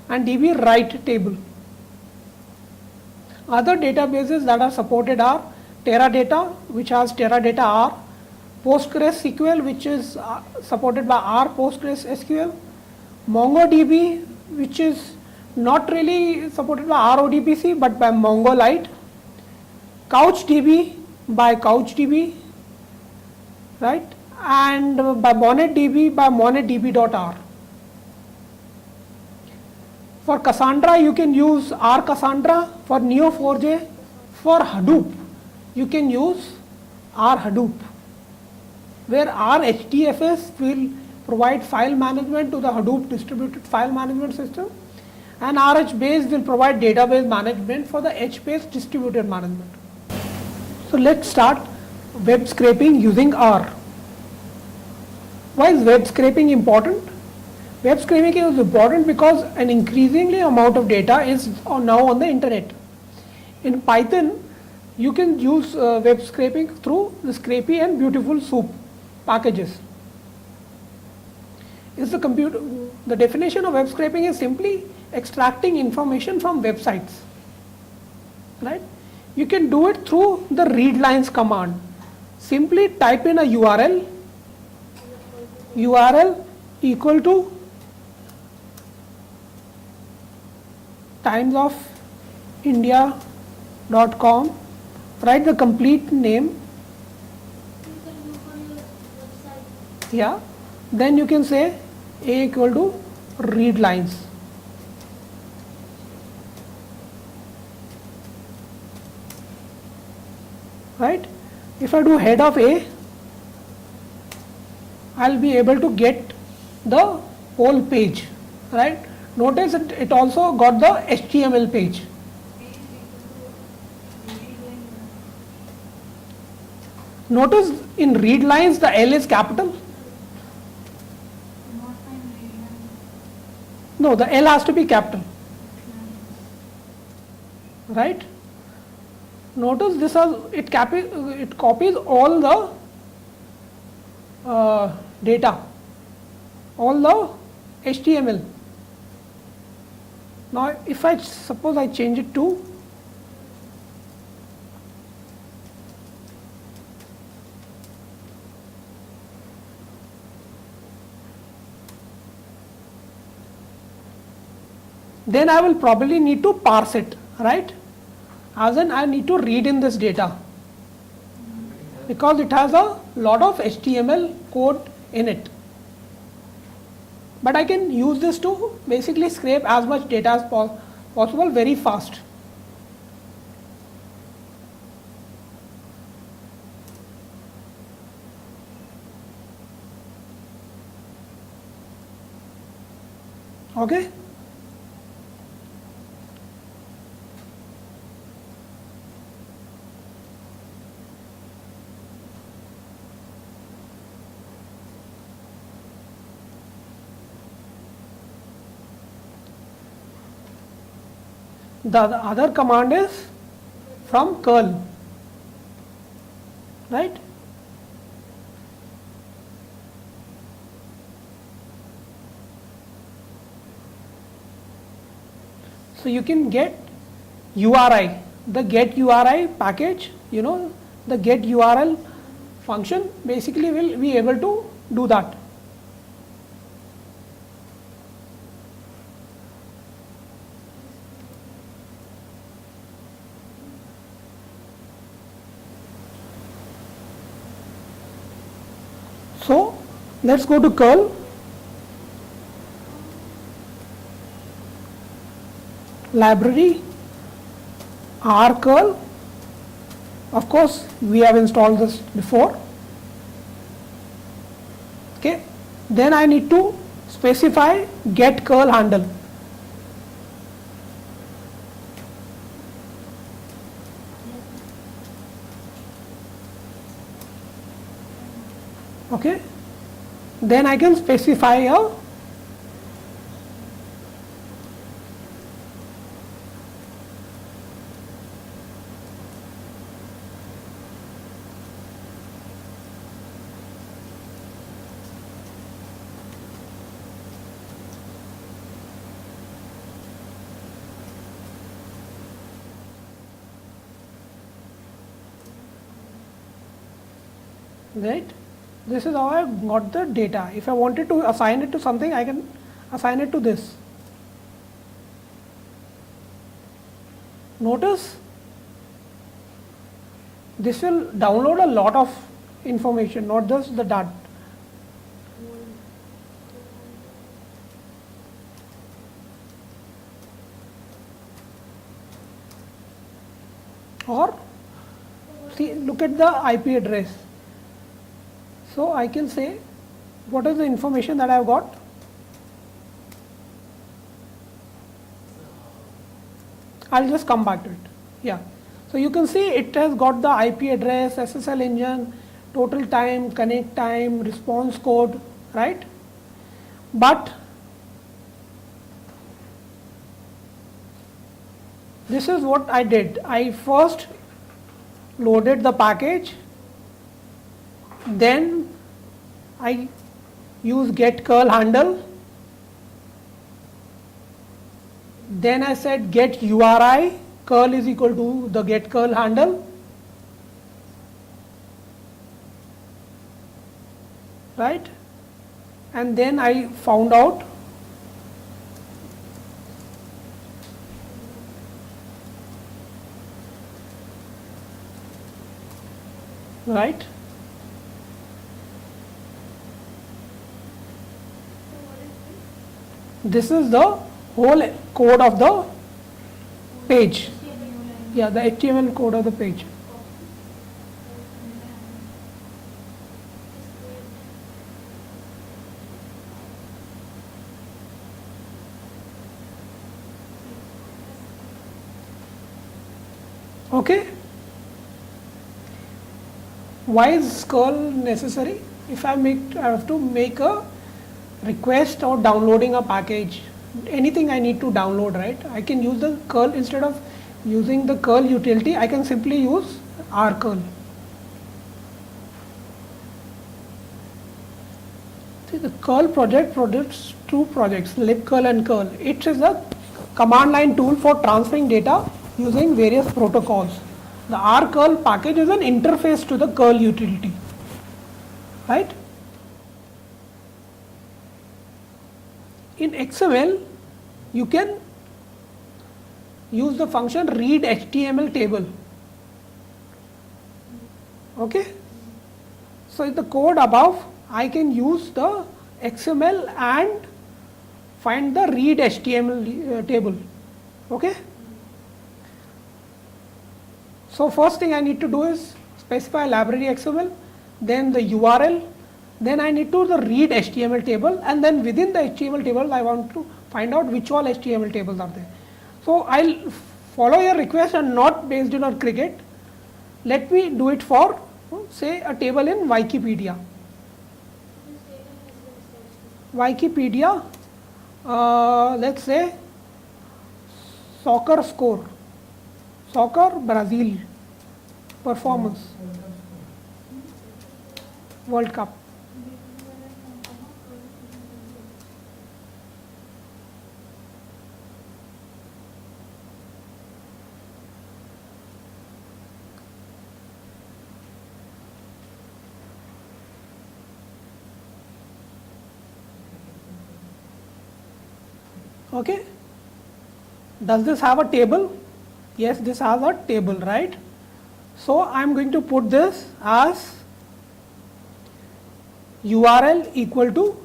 and db write table. Other databases that are supported are Teradata, which has Teradata R, PostgreSQL, which is supported by R PostgreSQL, MongoDB, which is not really supported by RODBC but by MongoLite, CouchDB by CouchDB, right, and by MonetDB by MonetDB.R. For Cassandra you can use R Cassandra. For Neo4j, for Hadoop you can use R Hadoop, where R HDFS will provide file management to the Hadoop distributed file management system, and RHBase will provide database management for the HBase distributed management. So let's start web scraping using R. Why is web scraping important? Web scraping is important because an increasingly amount of data is now on the internet. In Python, you can use web scraping through the Scrapy and Beautiful Soup packages. The definition of web scraping is simply extracting information from websites, right? You can do it through the readlines command. Simply type in a URL equal to timesofIndia.com, write the complete name, then you can say A equal to read lines, right? If I do head of A, I'll be able to get the whole page, right? Notice it also got the HTML page. Notice in read lines the L is capital. No, the L has to be capital, right? Notice this it copies all the data, all the HTML. Now if I suppose I change it to then I will probably need to parse it, right? As in I need to read in this data because it has a lot of HTML code in it. but I can use this to basically scrape as much data as possible very fast. Okay. The other command is from curl, right? So you can get URI, the get URI package, the get URL function basically will be able to do that. So let's go to curl. Library R curl. Of course, we have installed this before. Okay. Then I need to specify get curl handle. Okay. Then I can specify a right. This is how I got the data. If I wanted to assign it to something, I can assign it to this. Notice this will download a lot of information, not just the data. Or see, look at the IP address. So I can say what is the information that I have got. I'll just come back to it. Yeah. So you can see it has got the IP address, SSL engine, total time, connect time, response code, right? But this is what I did. I first loaded the package, then I use get curl handle, then I said get URI, curl is equal to the get curl handle, right? And then I found out right. This is the whole code of the page. Yeah, the HTML code of the page. Okay. Why is curl necessary? If I have to make a request or downloading a package, anything I need to download, right? I can use the curl instead of using the curl utility. I can simply use R curl. See, the curl project produces two projects, libcurl and curl. It is a command line tool for transferring data using various protocols. The R curl package is an interface to the curl utility, right? In XML, you can use the function read HTML table. Okay. So in the code above, I can use the XML and find the read HTML table. Okay. So first thing I need to do is specify library XML, then the URL, then I need to the read HTML table, and then within the HTML table I want to find out which all HTML tables are there. So I'll follow your request and not based on Cricket. Let me do it for say a table in Wikipedia. Wikipedia, let's say soccer score, soccer Brazil performance, World Cup. Okay. Does this have a table? Yes, this has a table, right? So I am going to put this as URL equal to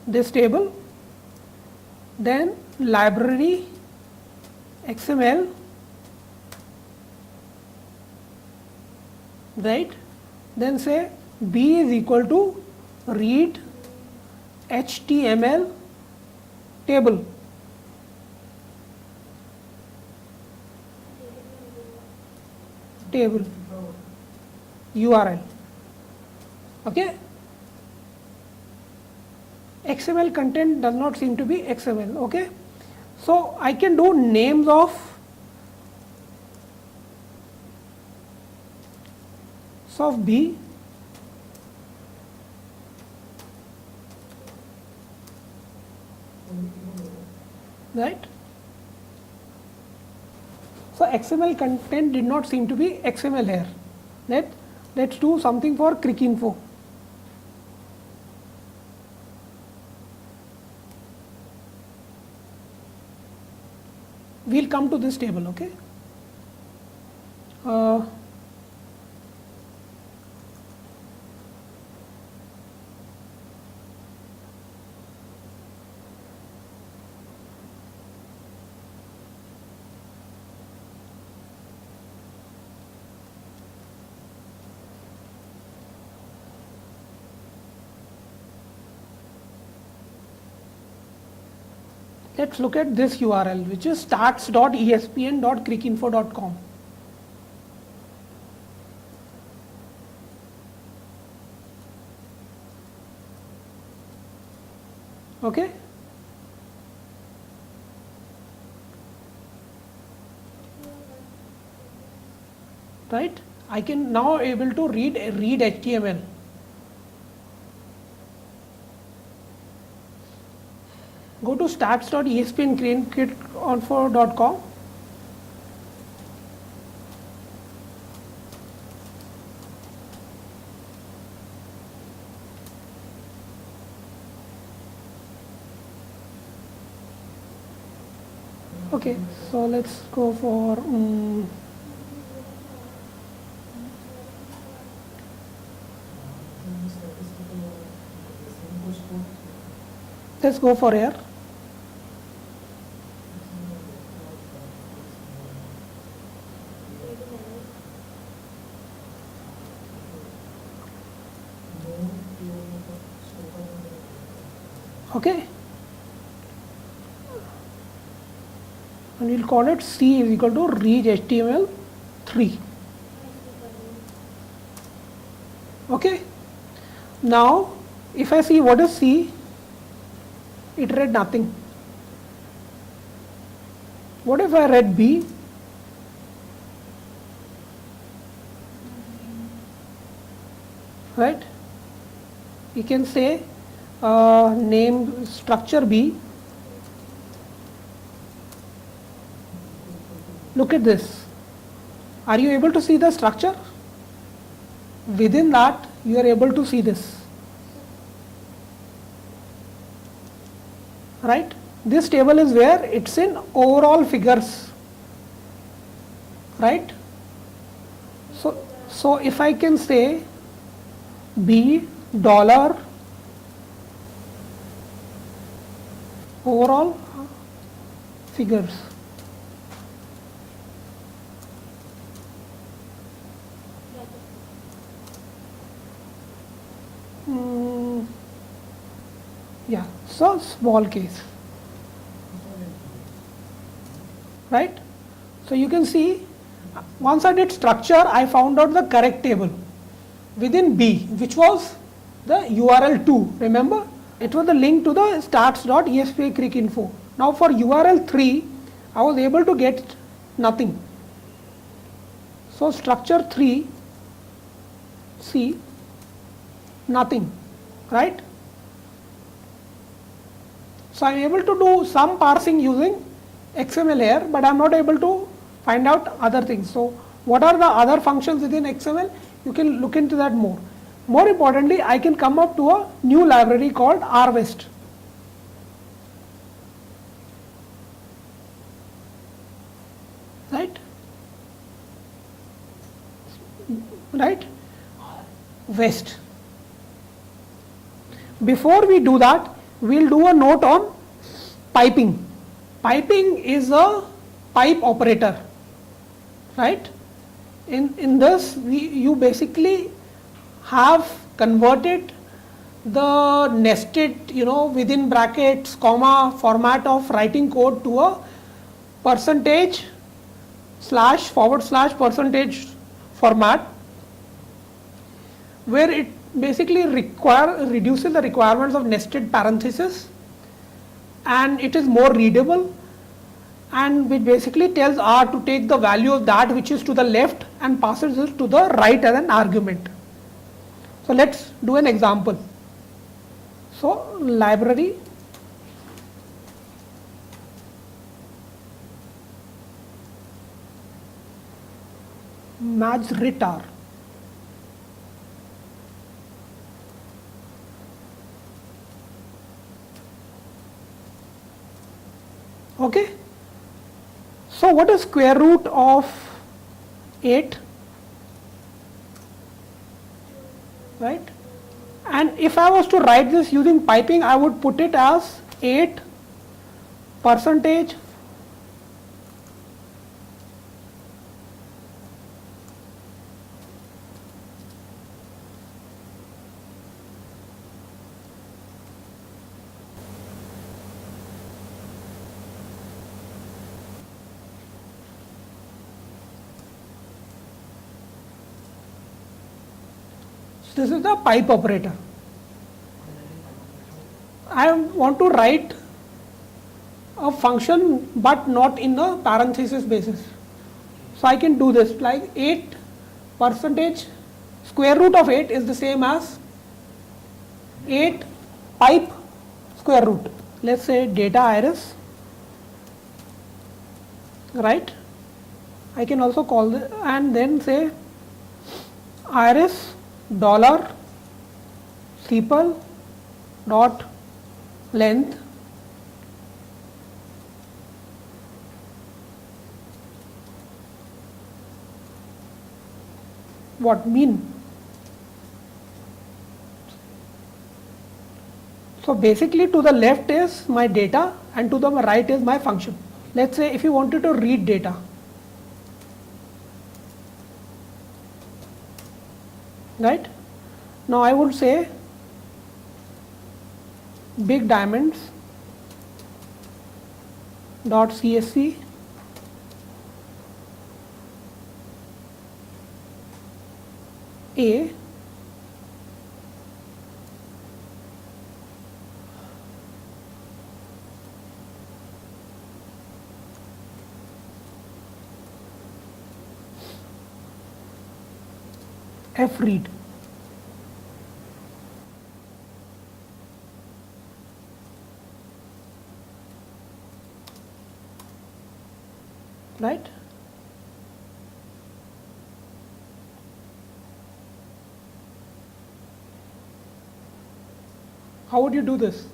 this table, then library XML, right? Then say B is equal to read HTML table. Table URL. Okay. XML content does not seem to be XML. Okay. So I can do names of B, right? So XML content did not seem to be XML here. Let's do something for Cricinfo. We'll come to this table, okay? Let's look at this URL, which is stats.espn.cricinfo.com. Okay. Right. I can now able to read HTML. Go to stats.espn.cricinfo.com. Okay, so let's go for let's go for here. Okay, and we'll call it C is equal to read HTML 3. Okay, now if I see what is C, it read nothing. What if I read B? Right, you can say name structure B. Look at this. Are you able to see the structure? Within that, you are able to see this. Right? This table is where it's in overall figures. Right? So if I can say B dollar overall figures. Yeah, so small case, right? So you can see once I did structure, I found out the correct table within B, which was the URL 2. Remember, it was the link to the starts.esp.cricinfo. Now for URL 3, I was able to get nothing. So structure 3, see, nothing, right? So I am able to do some parsing using XML here, but I am not able to find out other things. So what are the other functions within XML? You can look into that more. More importantly, I can come up to a new library called rvest. Right? Right? West. Before we do that, we'll do a note on piping. Piping is a pipe operator, right? In this, you basically have converted the nested, within brackets, comma format of writing code to a percentage slash forward slash percentage format, where it basically reduces the requirements of nested parentheses, and it is more readable, and which basically tells R to take the value of that which is to the left and passes it to the right as an argument. So let's do an example. So library majritar. Okay. So what is square root of 8? Right? And if I was to write this using piping, I would put it as 8 percentage this is the pipe operator. I want to write a function but not in a parenthesis basis. So I can do this like 8 percentage square root of 8 is the same as 8 pipe square root. Let's say data iris, right? I can also call this and then say iris dollar sepal dot length what mean. So basically to the left is my data and to the right is my function. Let's say if you wanted to read data, right? Now I would say big diamonds dot csv a f read. Right? How would you do this?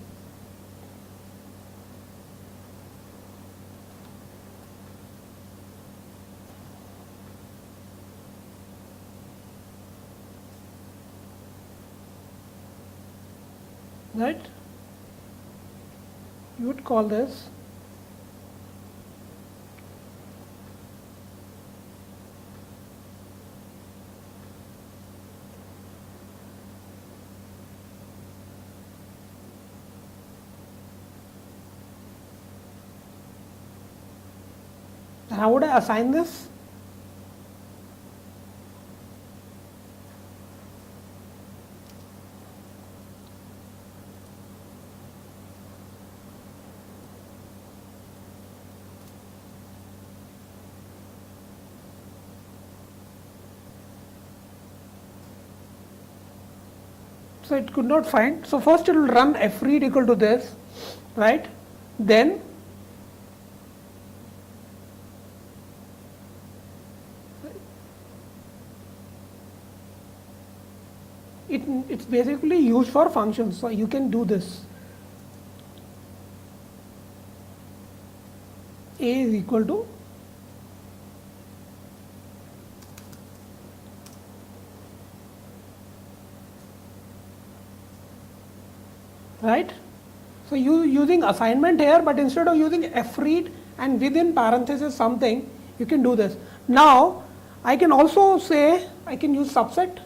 Right? you would call this and how would I assign this? So it could not find. So first it will run fread equal to this, right? Then it's basically used for functions. So you can do this. A is equal to right. So you using assignment here, but instead of using fread and within parenthesis something, you can do this. Now I can also say I can use subset,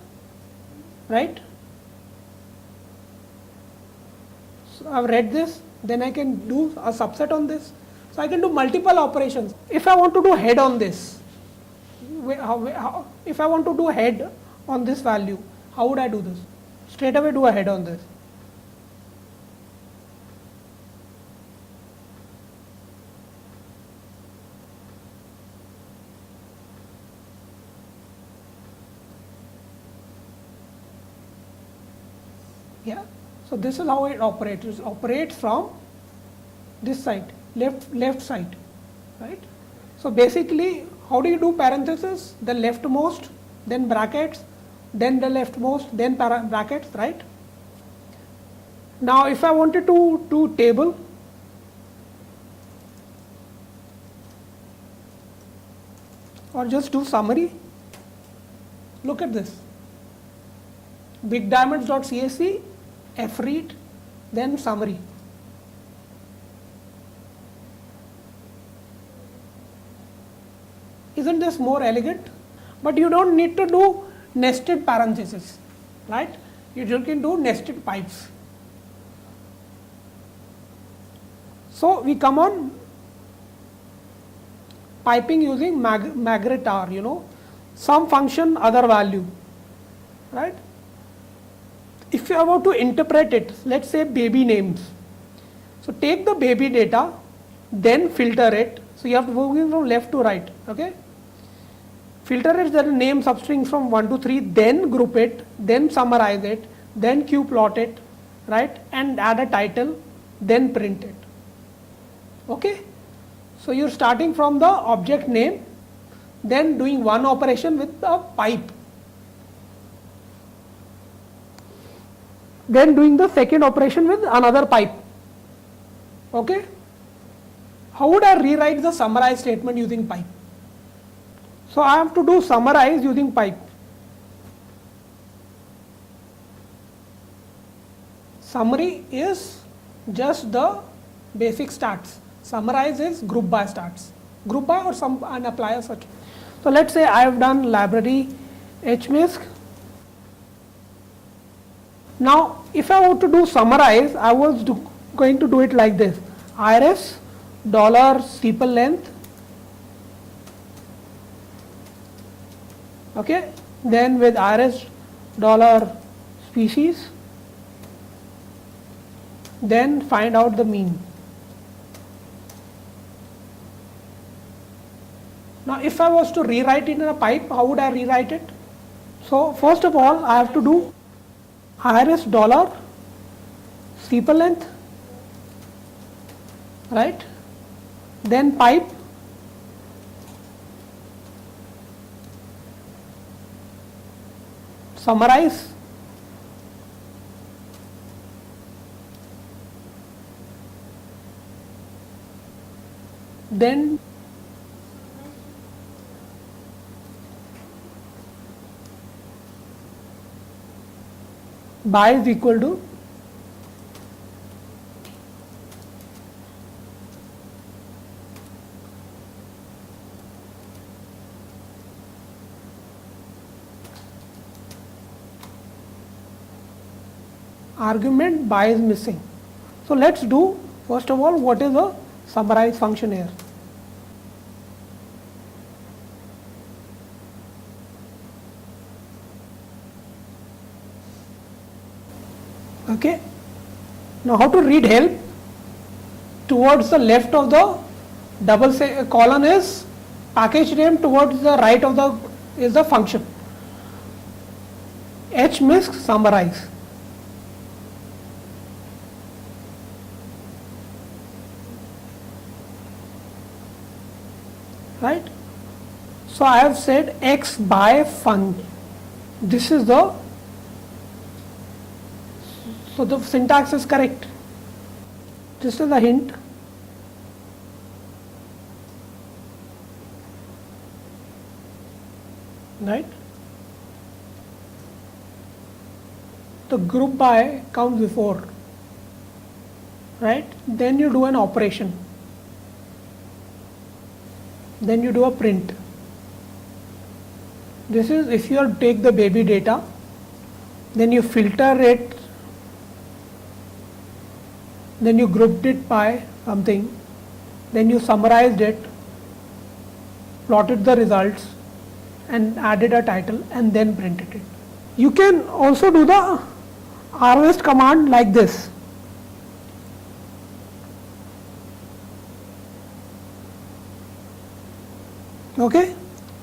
right? So I've read this, then I can do a subset on this. So I can do multiple operations. If I want to do head on this, if I want to do head on this value, how would I do this? Straight away do a head on this. Yeah. So this is how it operates. It operates from this side, left side, right? So basically, how do you do parenthesis? The leftmost, then brackets, then the leftmost, then brackets, right? Now, if I wanted to do table, or just do summary, look at this. Bigdiamonds.csv, fread, then summary. Isn't this more elegant? But you don't need to do nested parentheses, right? You can do nested pipes. So we come on piping using magritar, you know, some function, other value, right? If you are about to interpret it, let's say baby names. So take the baby data, then filter it. So you have to move from left to right, okay? Filter it, the name substrings from 1 to 3, then group it, then summarize it, then qplot it, right? And add a title, then print it. Okay? So you're starting from the object name, then doing one operation with the pipe. Then doing the second operation with another pipe. Okay? How would I rewrite the summarize statement using pipe? So I have to do summarize using pipe. Summary is just the basic stats. Summarize is group by stats. Group by or and apply a such. So let's say I have done library HMISC. Now if I want to do summarize, I was going to do it like this. irs $steeple length. Okay, then with irs $species, then find out the mean. Now if I was to rewrite it in a pipe, how would I rewrite it? So first of all, I have to do irs $steeple length, right? Then pipe, summarize, then by is equal to argument by is missing. So let's do first of all what is a summarize function here. Okay. Now how to read help? Towards the left of the double colon is package name, towards the right of the is the function. HMISC summarize. Right? So I have said x by fun. This is the, so the syntax is correct. This is a hint. Right? The group by comes before. Right? Then you do an operation. Then you do a print. This is if you take the baby data, then you filter it, then you grouped it by something, then you summarized it, plotted the results and added a title and then printed it. You can also do the harvest command like this. Okay,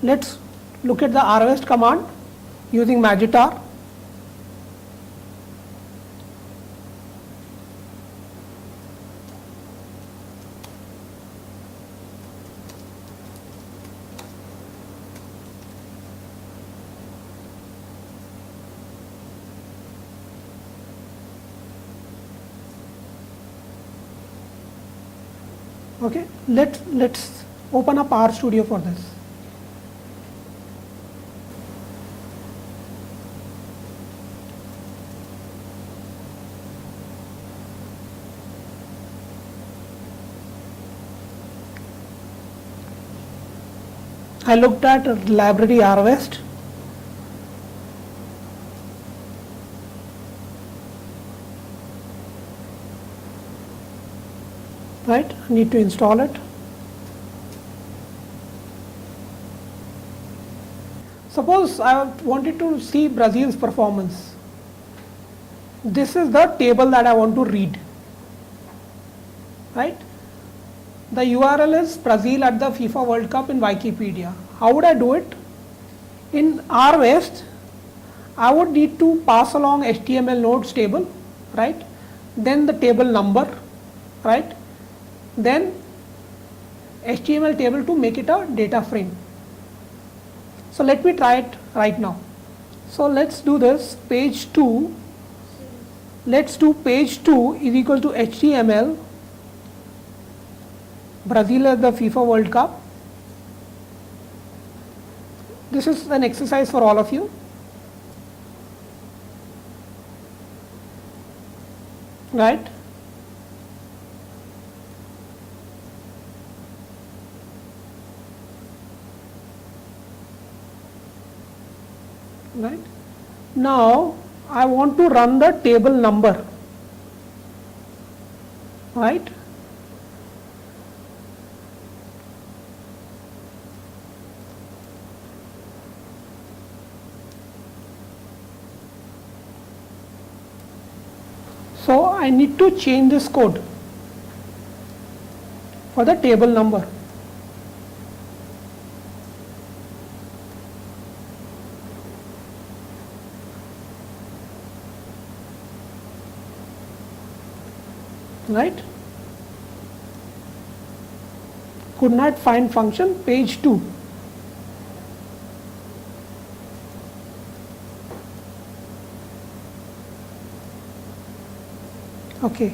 let's look at the harvest command using Magitar. Okay, let's open up RStudio for this. I looked at library harvest. Right, I need to install it. Suppose I wanted to see Brazil's performance. This is the table that I want to read. Right? The URL is Brazil at the FIFA World Cup in Wikipedia. How would I do it? In RWest, I would need to pass along HTML nodes table, right? Then the table number, right? Then HTML table to make it a data frame. So let me try it right now. So let's do this. Page 2. Let's do page 2 is equal to HTML. Brazil at the FIFA World Cup. This is an exercise for all of you. Right? Right? Now I want to run the table number. Right? So I need to change this code for the table number. Right? Could not find function, page 2. Okay.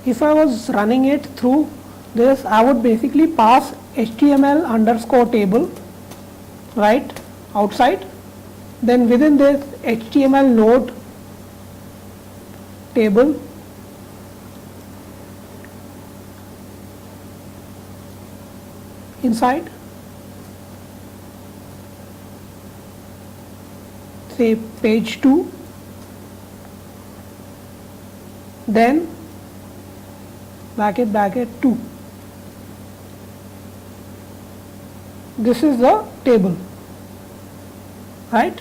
If I was running it through this, I would basically pass HTML underscore table, right, outside. Then within this HTML node table, inside, say page 2, then bracket 2. This is the table, right?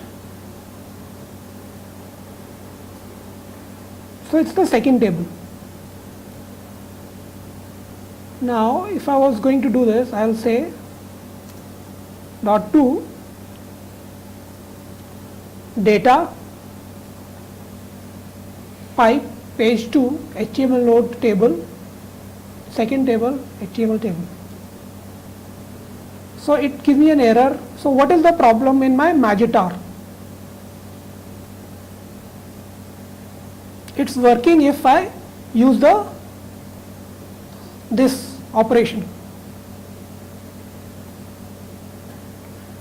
So it's the second table. Now if I was going to do this, I'll say .2 data pipe page 2 HTML node table, second table HTML table. So it gives me an error. So what is the problem in my Magitar? It's working if I use this operation.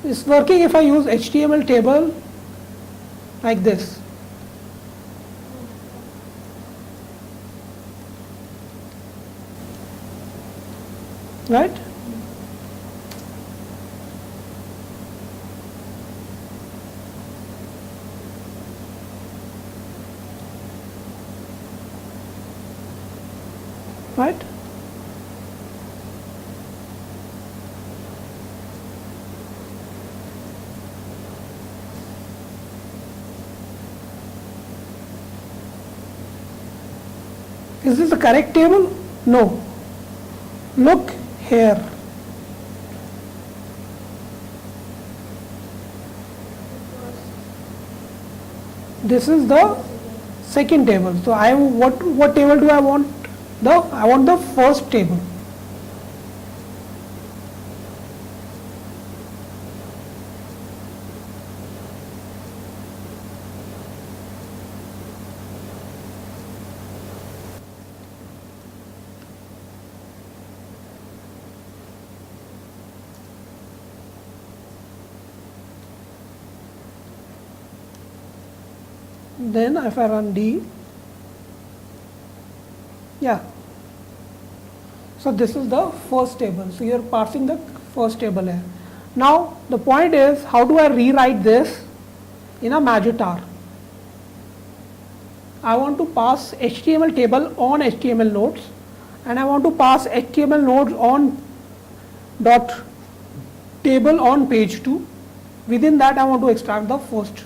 It's working if I use HTML table like this. Right? Right? Is this the correct table? No. Look here. This is the second table. So what table do I want? I want the first table. Then if I run D, yeah. So this is the first table. So you're parsing the first table here. Now the point is, how do I rewrite this in a Magitar? I want to pass HTML table on HTML nodes, and I want to pass HTML nodes on dot table on page 2. Within that I want to extract the first.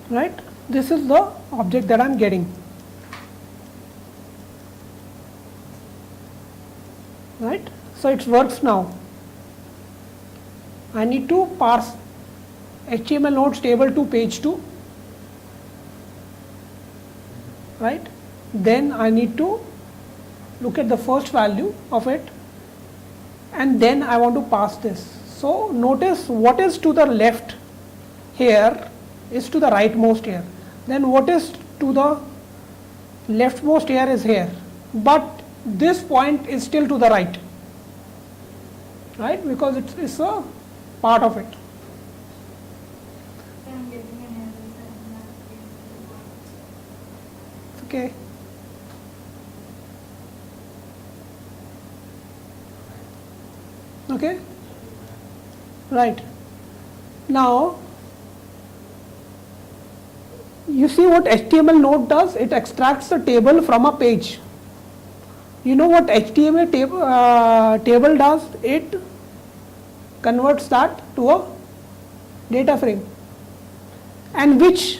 Right? This is the object that I'm getting. Right? So it works now. I need to parse HTML nodes table to page 2. Right? Then I need to look at the first value of it, and then I want to pass this. So notice what is to the left here is to the rightmost here. Then what is to the leftmost here is here. But this point is still to the right. Right? Because it's a part of it. Okay. Okay. Right. Now You see what HTML node does? It extracts the table from a page. You know what HTML table does? It converts that to a data frame. And which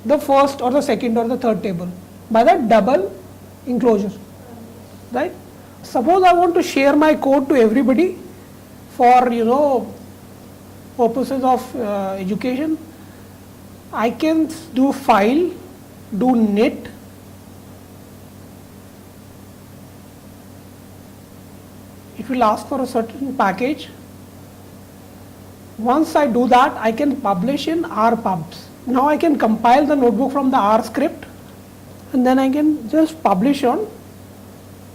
the first or the second or the third table? By the double enclosure, right? Suppose I want to share my code to everybody for purposes of education. I can do file, do knit, it will ask for a certain package. Once I do that, I can publish in rpubs. Now I can compile the notebook from the R script and then I can just publish on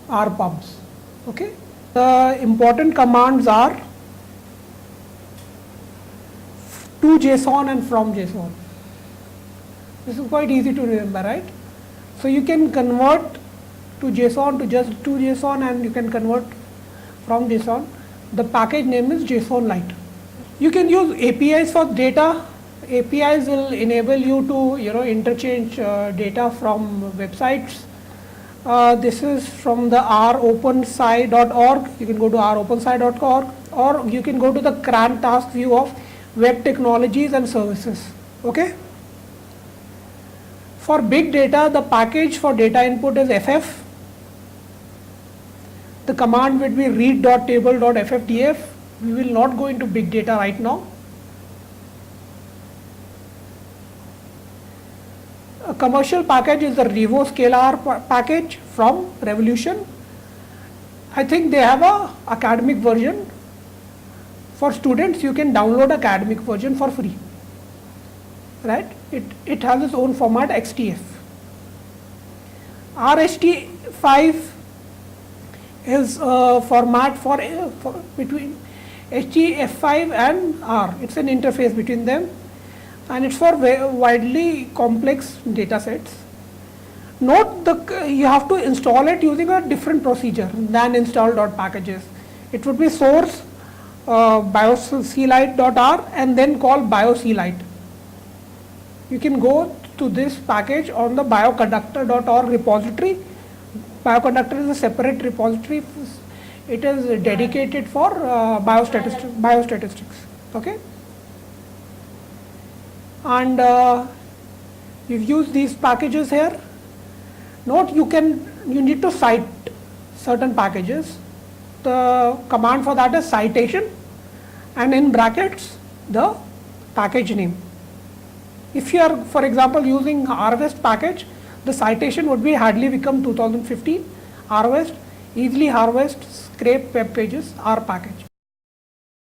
rpubs. Okay. The important commands are to JSON and from JSON. This is quite easy to remember, right? So you can convert to JSON to just to JSON, and you can convert from JSON. The package name is JSON Lite. You can use APIs for data. APIs will enable you to interchange data from websites. This is from the ropensci.org. You can go to ropensci.org, or you can go to the CRAN task view of web technologies and services. Okay. For big data, the package for data input is FF. The command will be read.table.ffdf. We will not go into big data right now. A commercial package is the Revo Scalar package from Revolution. I think they have a academic version. For students, you can download academic version for free. Right? It has its own format, XTF. RST5 is a format for between HTF5 and R. It's an interface between them, and it's for widely complex data sets. Note you have to install it using a different procedure than install.packages. It would be source bioclite.r and then call bioclite. You can go to this package on the bioconductor.org repository. Bioconductor is a separate repository. It is dedicated for biostatistics. Okay. And you've used these packages here. Note you need to cite certain packages. The command for that is citation, and in brackets the package name. If you are, for example, using Harvest package, the citation would be Hadley Wickham 2015, Harvest, easily Harvest, scrape web pages, R package.